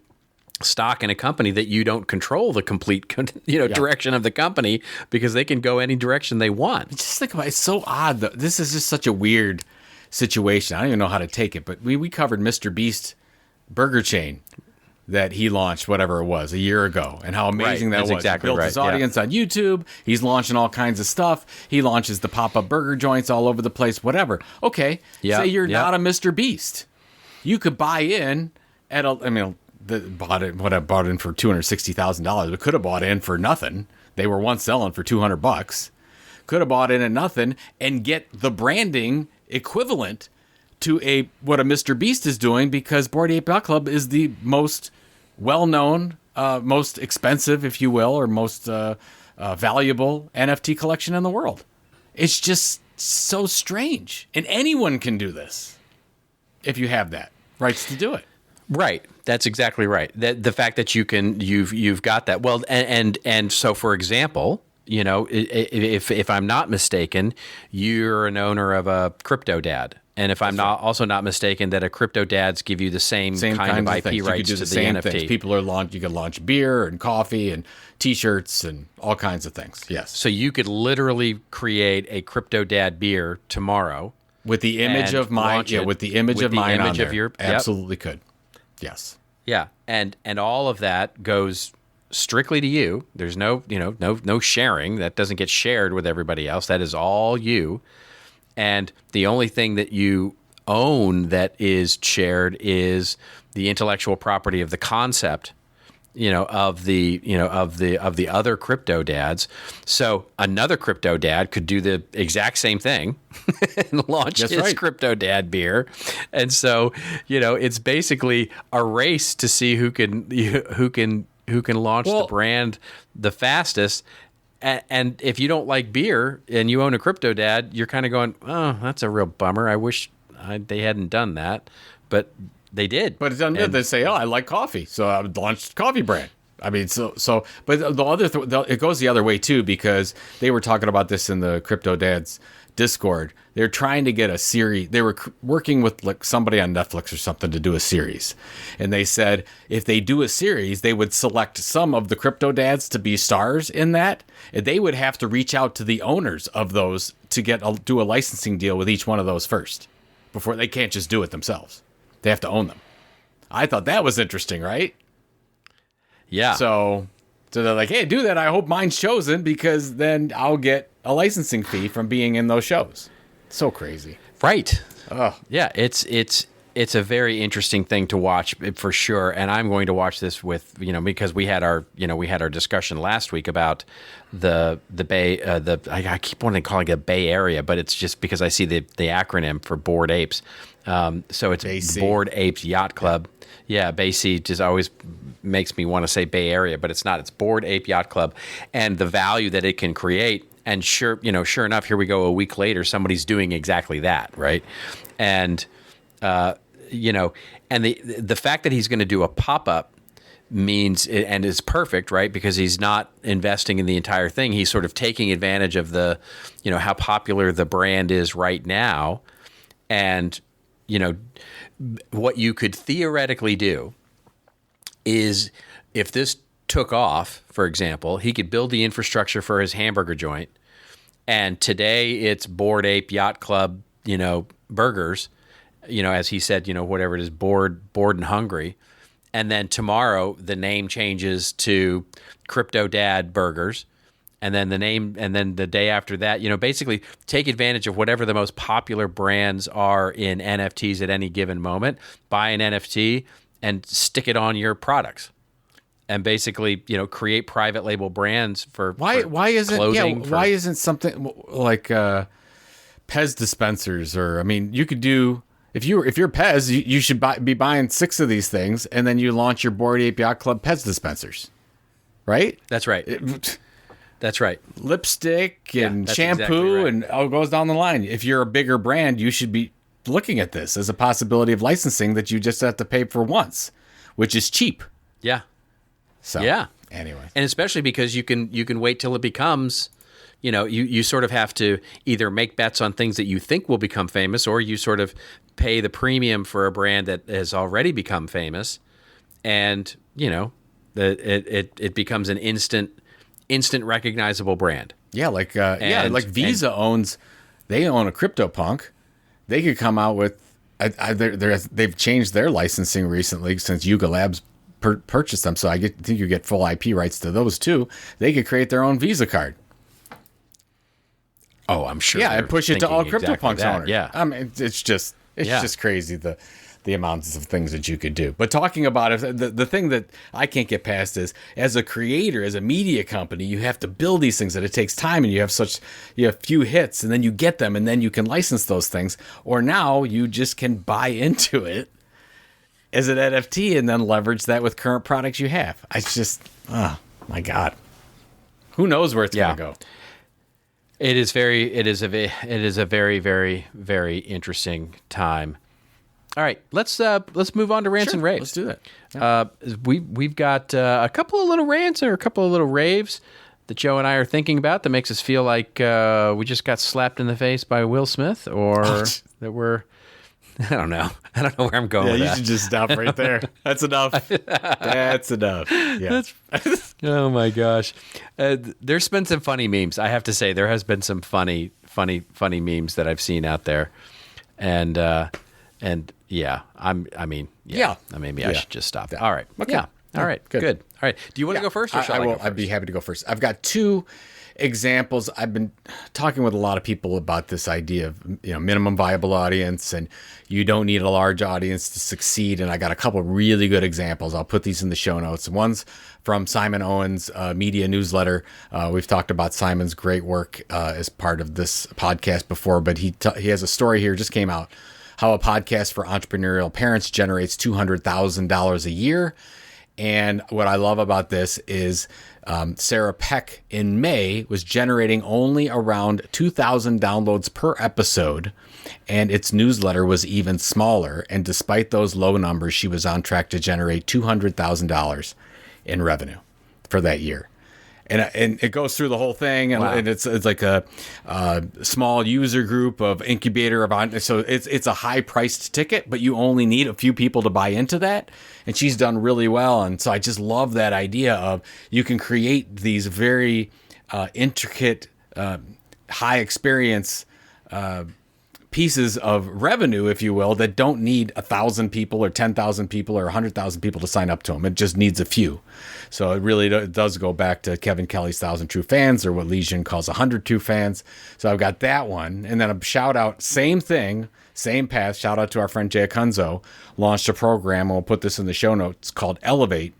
stock in a company that you don't control the complete, direction of the company, because they can go any direction they want. Just think about it. It's so odd, though. This is just such a weird situation. I don't even know how to take it, but we covered Mr. Beast burger chain that he launched, whatever it was, a year ago, and how amazing that was. Exactly he built his audience on YouTube. He's launching all kinds of stuff. He launches the pop-up burger joints all over the place, whatever. Okay, say you're not a Mr. Beast. You could buy in at bought in for $260,000. It could have bought in for nothing. They were once selling for $200. Could have bought in at nothing and get the branding equivalent to what a Mr. Beast is doing, because Bored Ape Yacht Club is the most well-known, most expensive, if you will, or most valuable NFT collection in the world. It's just so strange, and anyone can do this if you have that rights to do it. Right. That's exactly right. That the fact that you've got that. Well, and so for example, if I'm not mistaken, you're an owner of a crypto dad. And if I'm not mistaken, that a crypto dads give you the same kind of IP rights to the NFT. Things. People you can launch beer and coffee and T-shirts and all kinds of things. Yes. So you could literally create a crypto dad beer tomorrow with the image of mine. Yeah, with the image of mine on there. Yep. Absolutely could. Yes. Yeah, and all of that goes strictly to you. There's no sharing. That doesn't get shared with everybody else. That is all you. And the only thing that you own that is shared is the intellectual property of the concept, of the other crypto dads. So another crypto dad could do the exact same thing and launch his crypto dad beer. And so, it's basically a race to see who can launch the brand the fastest. And if you don't like beer and you own a crypto dad, you're kind of going, oh, that's a real bummer. I wish they hadn't done that, but they did. But it's done. They say, oh, I like coffee, so I launched coffee brand. I mean, but the other it goes the other way too, because they were talking about this in the Crypto Dads Discord. They're trying to get a series. They were working with like somebody on Netflix or something to do a series, and they said if they do a series, they would select some of the Crypto Dads to be stars in that, and they would have to reach out to the owners of those to do a licensing deal with each one of those first, before they can't just do it themselves. They have to own them. I thought that was interesting, right? Yeah. So they're like, hey, do that. I hope mine's chosen because then I'll get a licensing fee from being in those shows. So crazy. Right. Oh. Yeah, it's a very interesting thing to watch for sure. And I'm going to watch this with, because we had our discussion last week about the Bay, I keep wanting to call it a Bay Area, but it's just because I see the acronym for Bored Apes. So it's BAYC. Bored Apes Yacht Club. Yeah, BAYC just always makes me want to say Bay Area, but it's not. It's Bored Ape Yacht Club, and the value that it can create. And sure enough, here we go. A week later, somebody's doing exactly that, right? And and the fact that he's going to do a pop-up means, and is perfect, right? Because he's not investing in the entire thing. He's sort of taking advantage of the, how popular the brand is right now, and what you could theoretically do is if this took off, for example, he could build the infrastructure for his hamburger joint. And today it's Bored Ape Yacht Club, burgers, as he said, whatever it is, bored and hungry. And then tomorrow the name changes to Crypto Dad Burgers. And then the day after that, basically take advantage of whatever the most popular brands are in NFTs at any given moment, buy an NFT and stick it on your products. And basically, create private label brands for why isn't clothing. Why isn't something like Pez dispensers? Or you could do if you're Pez, you should be buying 6 of these things, and then you launch your Bored Ape Yacht Club Pez dispensers, right? That's right. That's right. Lipstick and shampoo exactly right. And all goes down the line. If you're a bigger brand, you should be looking at this as a possibility of licensing that you just have to pay for once, which is cheap. Yeah. So, yeah. Anyway. And especially because you can wait till it becomes, you sort of have to either make bets on things that you think will become famous, or you sort of pay the premium for a brand that has already become famous. And, it becomes an instant recognizable brand. Yeah. Like Visa owns a CryptoPunk. They could come out with, they've changed their licensing recently since Yuga Labs purchased them, so I think you get full IP rights to those too. They could create their own Visa card. Oh, I'm sure. Yeah, and push it to all CryptoPunks exactly owners. Yeah, I mean, it's just crazy the amounts of things that you could do. But talking about it, the thing that I can't get past is, as a creator, as a media company, you have to build these things, and it takes time, and you have few hits, and then you get them, and then you can license those things. Or now you just can buy into it as an NFT and then leverage that with current products you have. It's just, oh my God, who knows where it's going to go? It is a very, very, very interesting time. All right, let's move on to rants and raves. Let's do that. We've got a couple of little rants or a couple of little raves that Joe and I are thinking about that makes us feel like we just got slapped in the face by Will Smith, or that we're, I don't know where I'm going with You that. should just stop right there. That's enough. That's enough. Yeah. Oh my gosh, there's been some funny memes. I have to say there has been some funny memes that I've seen out there, and yeah, maybe I should just stop. All right. Okay. Yeah. All right. Good. All right. Do you want to go first, or shall I go first? I'd be happy to go first. I've got two examples. I've been talking with a lot of people about this idea of minimum viable audience, and you don't need a large audience to succeed. And I got a couple of really good examples. I'll put these in the show notes. One's from Simon Owen's media newsletter. We've talked about Simon's great work as part of this podcast before, but he has a story here, just came out, how a podcast for entrepreneurial parents generates $200,000 a year. And what I love about this is Sarah Peck in May was generating only around 2,000 downloads per episode, and its newsletter was even smaller. And despite those low numbers, she was on track to generate $200,000 in revenue for that year. And it goes through the whole thing, and, and it's like a small user group of incubator of, so it's a high priced ticket, but you only need a few people to buy into that. And she's done really well, and so I just love that idea of you can create these very intricate, high experience pieces of revenue, if you will, that don't need 1,000 people or 10,000 people or 100,000 people to sign up to them. It just needs a few. So it really does go back to Kevin Kelly's 1,000 True Fans, or what Legion calls 100 True Fans. So I've got that one. And then a shout out, same thing, same path. Shout out to our friend Jay Acunzo, launched a program, and we'll put this in the show notes, called Elevate.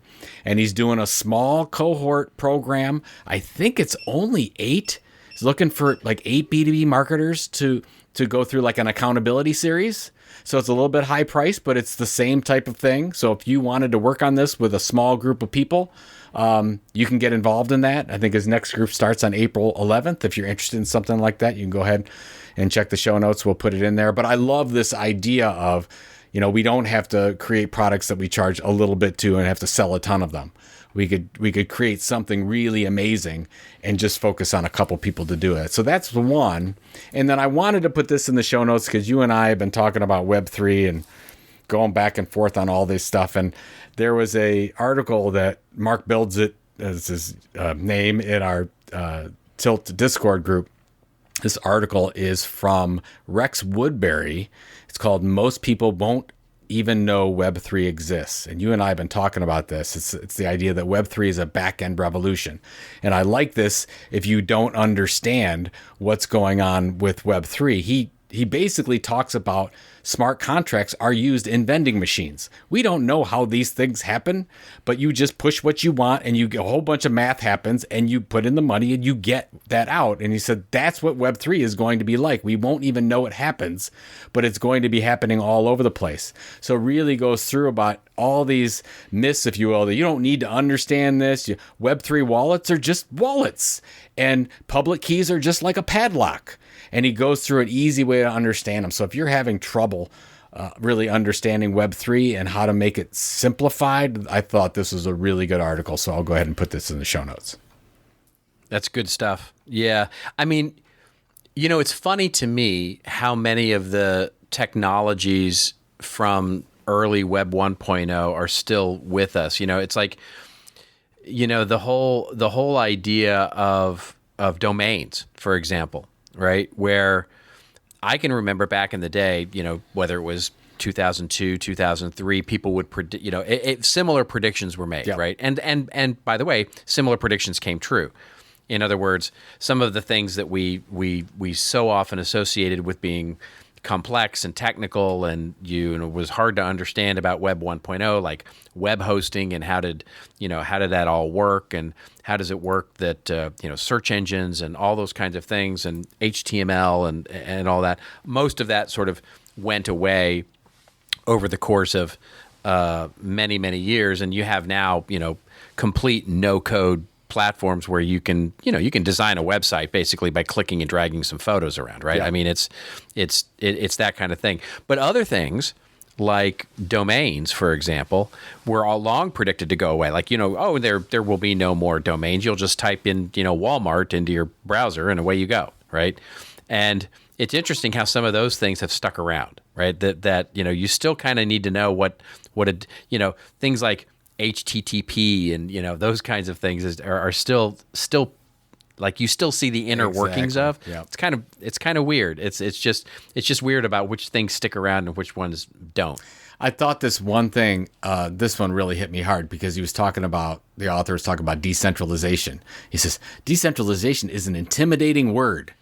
And he's doing a small cohort program. I think it's only 8. He's looking for like 8 B2B marketers to go through like an accountability series. So it's a little bit high price, but it's the same type of thing. So if you wanted to work on this with a small group of people, you can get involved in that. I think his next group starts on April 11th. If you're interested in something like that, you can go ahead and check the show notes. We'll put it in there. But I love this idea of, we don't have to create products that we charge a little bit to and have to sell a ton of them. We could create something really amazing and just focus on a couple people to do it. So that's the one. And then I wanted to put this in the show notes because you and I have been talking about Web3 and going back and forth on all this stuff. And there was a article that Mark Builds It as his name in our Tilt Discord group. This article is from Rex Woodbury. It's called "Most People Won't Even Know Web3 Exists." And you and I have been talking about this. It's the idea that Web3 is a back-end revolution. And I like this if you don't understand what's going on with Web3. He basically talks about smart contracts are used in vending machines. We don't know how these things happen, but you just push what you want and a whole bunch of math happens and you put in the money and you get that out. And he said that's what Web3 is going to be like. We won't even know it happens, but it's going to be happening all over the place. So it really goes through about all these myths, if you will, that you don't need to understand this. Web3 wallets are just wallets, and public keys are just like a padlock. And he goes through an easy way to understand them. So if you're having trouble really understanding Web3 and how to make it simplified, I thought this was a really good article. So I'll go ahead and put this in the show notes. That's good stuff. Yeah. I mean, it's funny to me how many of the technologies from early Web 1.0 are still with us. It's like, the whole idea of domains, for example. Right, where I can remember back in the day, whether it was 2002, 2003, people would predict, similar predictions were made, right? And by the way, similar predictions came true. In other words, some of the things that we so often associated with being complex and technical and was hard to understand about Web 1.0, like web hosting and how did that all work, and how does it work that search engines and all those kinds of things, and HTML and all that. Most of that sort of went away over the course of many years, and you have now complete no code platforms where you can design a website basically by clicking and dragging some photos around, right? I mean, it's that kind of thing. But other things like domains, for example, were all long predicted to go away. Like, there will be no more domains. You'll just type in, Walmart into your browser and away you go, right? And it's interesting how some of those things have stuck around, right? That you still kind of need to know what things like HTTP and, those kinds of things are still like you still see the inner workings of. Yeah. It's kind of weird. It's just weird about which things stick around and which ones don't. I thought this one thing, this one really hit me hard because the author was talking about decentralization. He says, decentralization is an intimidating word.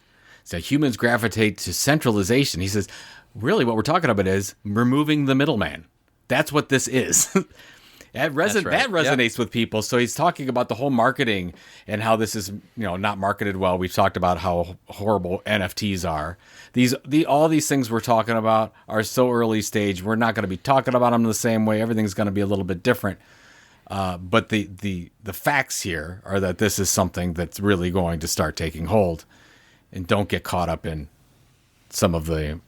So humans gravitate to centralization. He says, really what we're talking about is removing the middleman. That's what this is. That resonates with people. So he's talking about the whole marketing and how this is, not marketed well. We've talked about how horrible NFTs are. All these things we're talking about are so early stage. We're not going to be talking about them the same way. Everything's going to be a little bit different. But the facts here are that this is something that's really going to start taking hold. And don't get caught up in some of the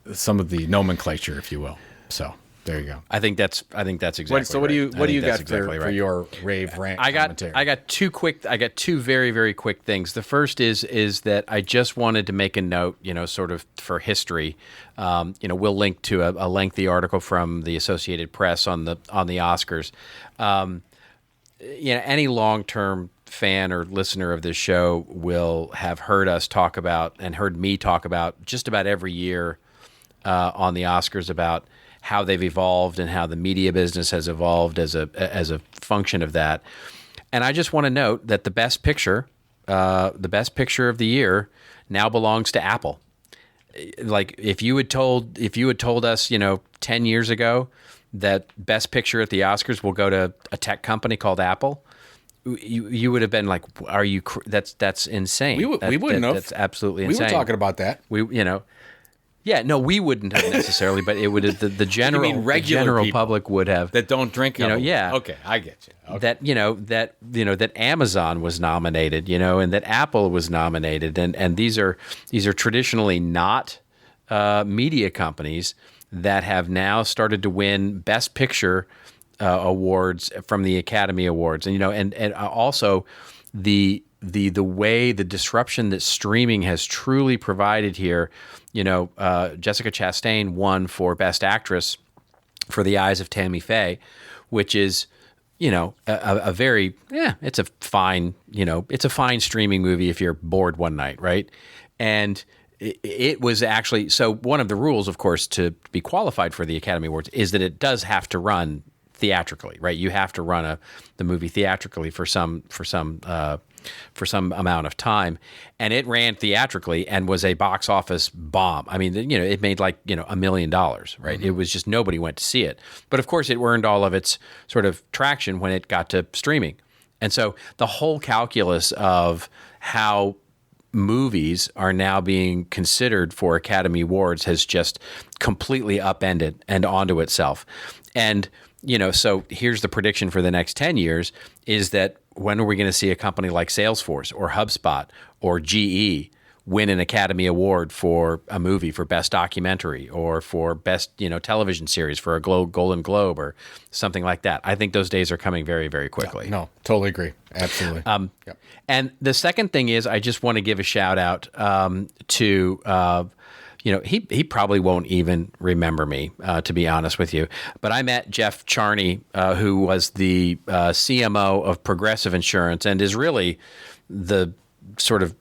nomenclature, if you will. So there you go. I think that's exactly. So what do you got for your rave rant commentary? I got two very, very quick things. The first is that I just wanted to make a note, sort of for history. We'll link to a lengthy article from the Associated Press on the Oscars. Any long-term fan or listener of this show will have heard us talk about and heard me talk about just about every year on the Oscars about how they've evolved and how the media business has evolved as a function of that. And I just want to note that the best picture of the year now belongs to Apple. Like if you had told us, 10 years ago that best picture at the Oscars will go to a tech company called Apple, you would have been like, "Are you? That's insane." We wouldn't have. That's absolutely insane. We were talking about that. We wouldn't have necessarily, but it would have, the general public would have that don't drink. Yeah. Okay, I get you. Okay. That Amazon was nominated, and that Apple was nominated, and these are traditionally not media companies that have now started to win Best Picture awards from the Academy Awards, and also the way the disruption that streaming has truly provided here. Jessica Chastain won for Best Actress for The Eyes of Tammy Faye, which is a very it's a fine streaming movie if you're bored one night, right? And it was actually, so one of the rules, of course, to be qualified for the Academy Awards is that it does have to run theatrically, right? You have to run the movie theatrically for some amount of time, and it ran theatrically and was a box office bomb. I mean, it made like $1 million, right? Mm-hmm. It was just nobody went to see it, but of course, it earned all of its sort of traction when it got to streaming, and so the whole calculus of how movies are now being considered for Academy Awards has just completely upended and onto itself. And, so here's the prediction for the next 10 years is that when are we going to see a company like Salesforce or HubSpot or GE win an Academy Award for a movie, for Best Documentary or for Best, television series, for a Golden Globe or something like that? I think those days are coming very, very quickly. No, totally agree. Absolutely. Yep. And the second thing is I just want to give a shout out to he probably won't even remember me, to be honest with you. But I met Jeff Charney, who was the CMO of Progressive Insurance and is really the sort of,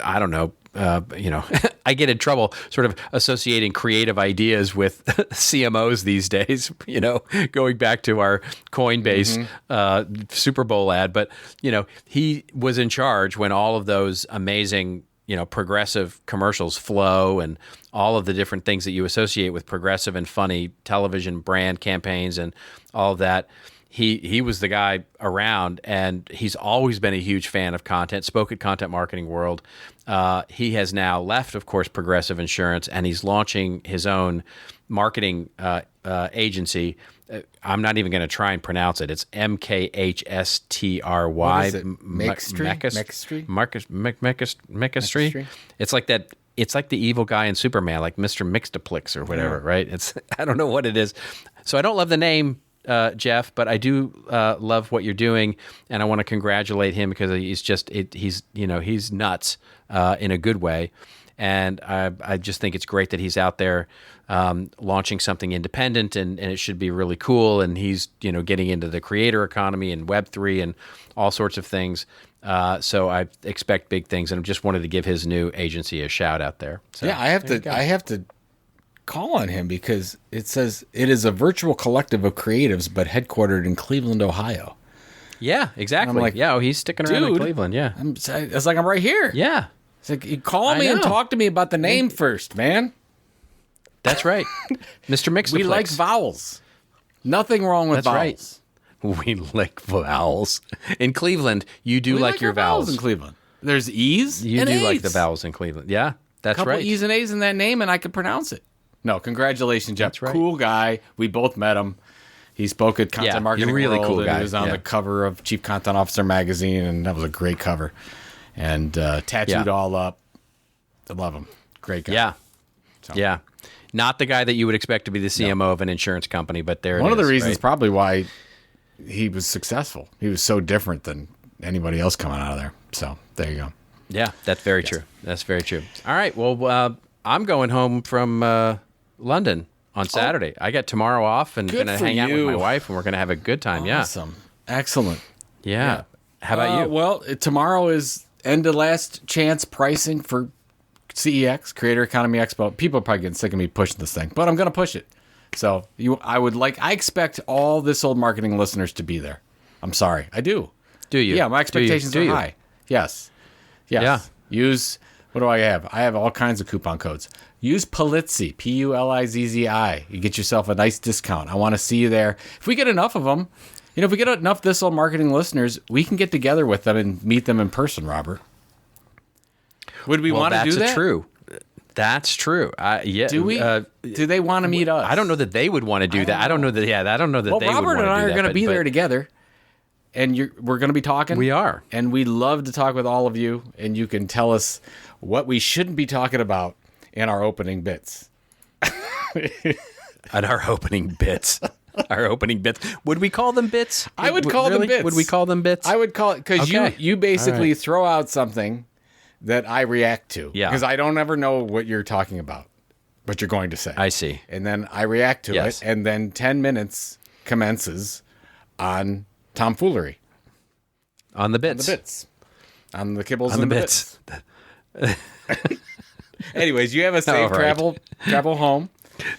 I don't know, I get in trouble sort of associating creative ideas with CMOs these days, going back to our Coinbase Super Bowl ad. But, he was in charge when all of those amazing Progressive commercials flow and all of the different things that you associate with Progressive and funny television brand campaigns and all of that. He was the guy around, and he's always been a huge fan of content, spoke at Content Marketing World. He has now left, of course, Progressive Insurance, and he's launching his own marketing agency. I'm not even going to try and pronounce it. It's MKHSTRY. What is it? Mekstry? Mekstry. It's like that it's like the evil guy in Superman, like Mr. Mixtaplex or whatever, right? It's I don't know what it is. So I don't love the name, Jeff, but I do love what you're doing, and I want to congratulate him because he's nuts in a good way, and I just think it's great that he's out there launching something independent, and it should be really cool. And he's getting into the creator economy and Web3 and all sorts of things. So I expect big things, and I just wanted to give his new agency a shout out there. So, yeah, I have to call on him because it says it is a virtual collective of creatives, but headquartered in Cleveland, Ohio. Yeah, exactly. I'm like, he's sticking around in Cleveland. Yeah, it's like I'm right here. Yeah, it's like you call me and talk to me about the name first, man. That's right, Mr. Mixtaplex. We like vowels. Nothing wrong with vowels. Right. We like vowels in Cleveland. You do like your vowels in Cleveland. There's E's. You and do A's. like the vowels in Cleveland. Yeah, that's right. A couple E's and A's in that name, and I can pronounce it. No, congratulations, Jeff. That's right. Cool guy. We both met him. He spoke at Content Marketing really World, cool guy. He was on the cover of Chief Content Officer magazine, and that was a great cover. And tattooed all up. I love him. Great guy. Yeah. So. Yeah. Not the guy that you would expect to be the CMO of an insurance company, but one of the reasons probably why he was successful. He was so different than anybody else coming out of there. So there you go. Yeah, that's very true. That's very true. All right. Well, I'm going home from London on Saturday. I got tomorrow off and going to hang out with my wife, and we're going to have a good time. Awesome. Excellent. Yeah. How about you? Well, tomorrow is end of last chance pricing for CEX, Creator Economy Expo. People are probably getting sick of me pushing this thing, but I'm going to push it. So I expect all This Old Marketing listeners to be there. I'm sorry. I do. Do you? Yeah, my expectations are high. Yes. Yeah. What do I have? I have all kinds of coupon codes. Use Pulizzi, Pulizzi. You get yourself a nice discount. I want to see you there. If we get enough of them, if we get enough This Old Marketing listeners, we can get together with them and meet them in person, Robert. Would we want to do that? That's true. That's true. Yeah. Do we? Do they want to meet us? I don't know that they would want to do that. I don't know that. Yeah, I don't know that they would want to do that. Robert and I are going to be there together, and we're going to be talking. We are, and we love to talk with all of you. And you can tell us what we shouldn't be talking about in our opening bits. At our opening bits. Our opening bits. Would we call them bits? I would call them bits. Would we call them bits? I would call it because you basically throw out something that I react to. Yeah. Because I don't ever know what you're talking about, what you're going to say. I see. And then I react to it, and then 10 minutes commences on tomfoolery. On the bits. On the kibbles and the bits. Anyways, you have a safe travel home.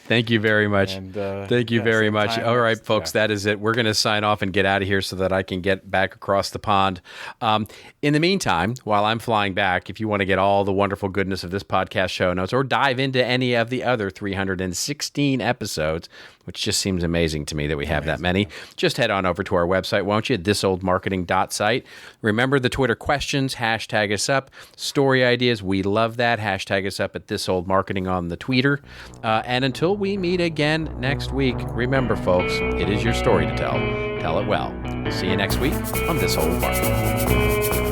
Thank you very much. And, Thank you very much. All right, folks, that is it. We're going to sign off and get out of here so that I can get back across the pond. In the meantime, while I'm flying back, if you want to get all the wonderful goodness of this podcast show notes or dive into any of the other 316 episodes, which just seems amazing to me that we have that many, just head on over to our website, won't you? thisoldmarketing.site. Remember the Twitter questions, hashtag us up. Story ideas, we love that. Hashtag us up at thisoldmarketing on the Twitter. And until we meet again next week, remember, folks, it is your story to tell. Tell it well. See you next week on This Old Marketing.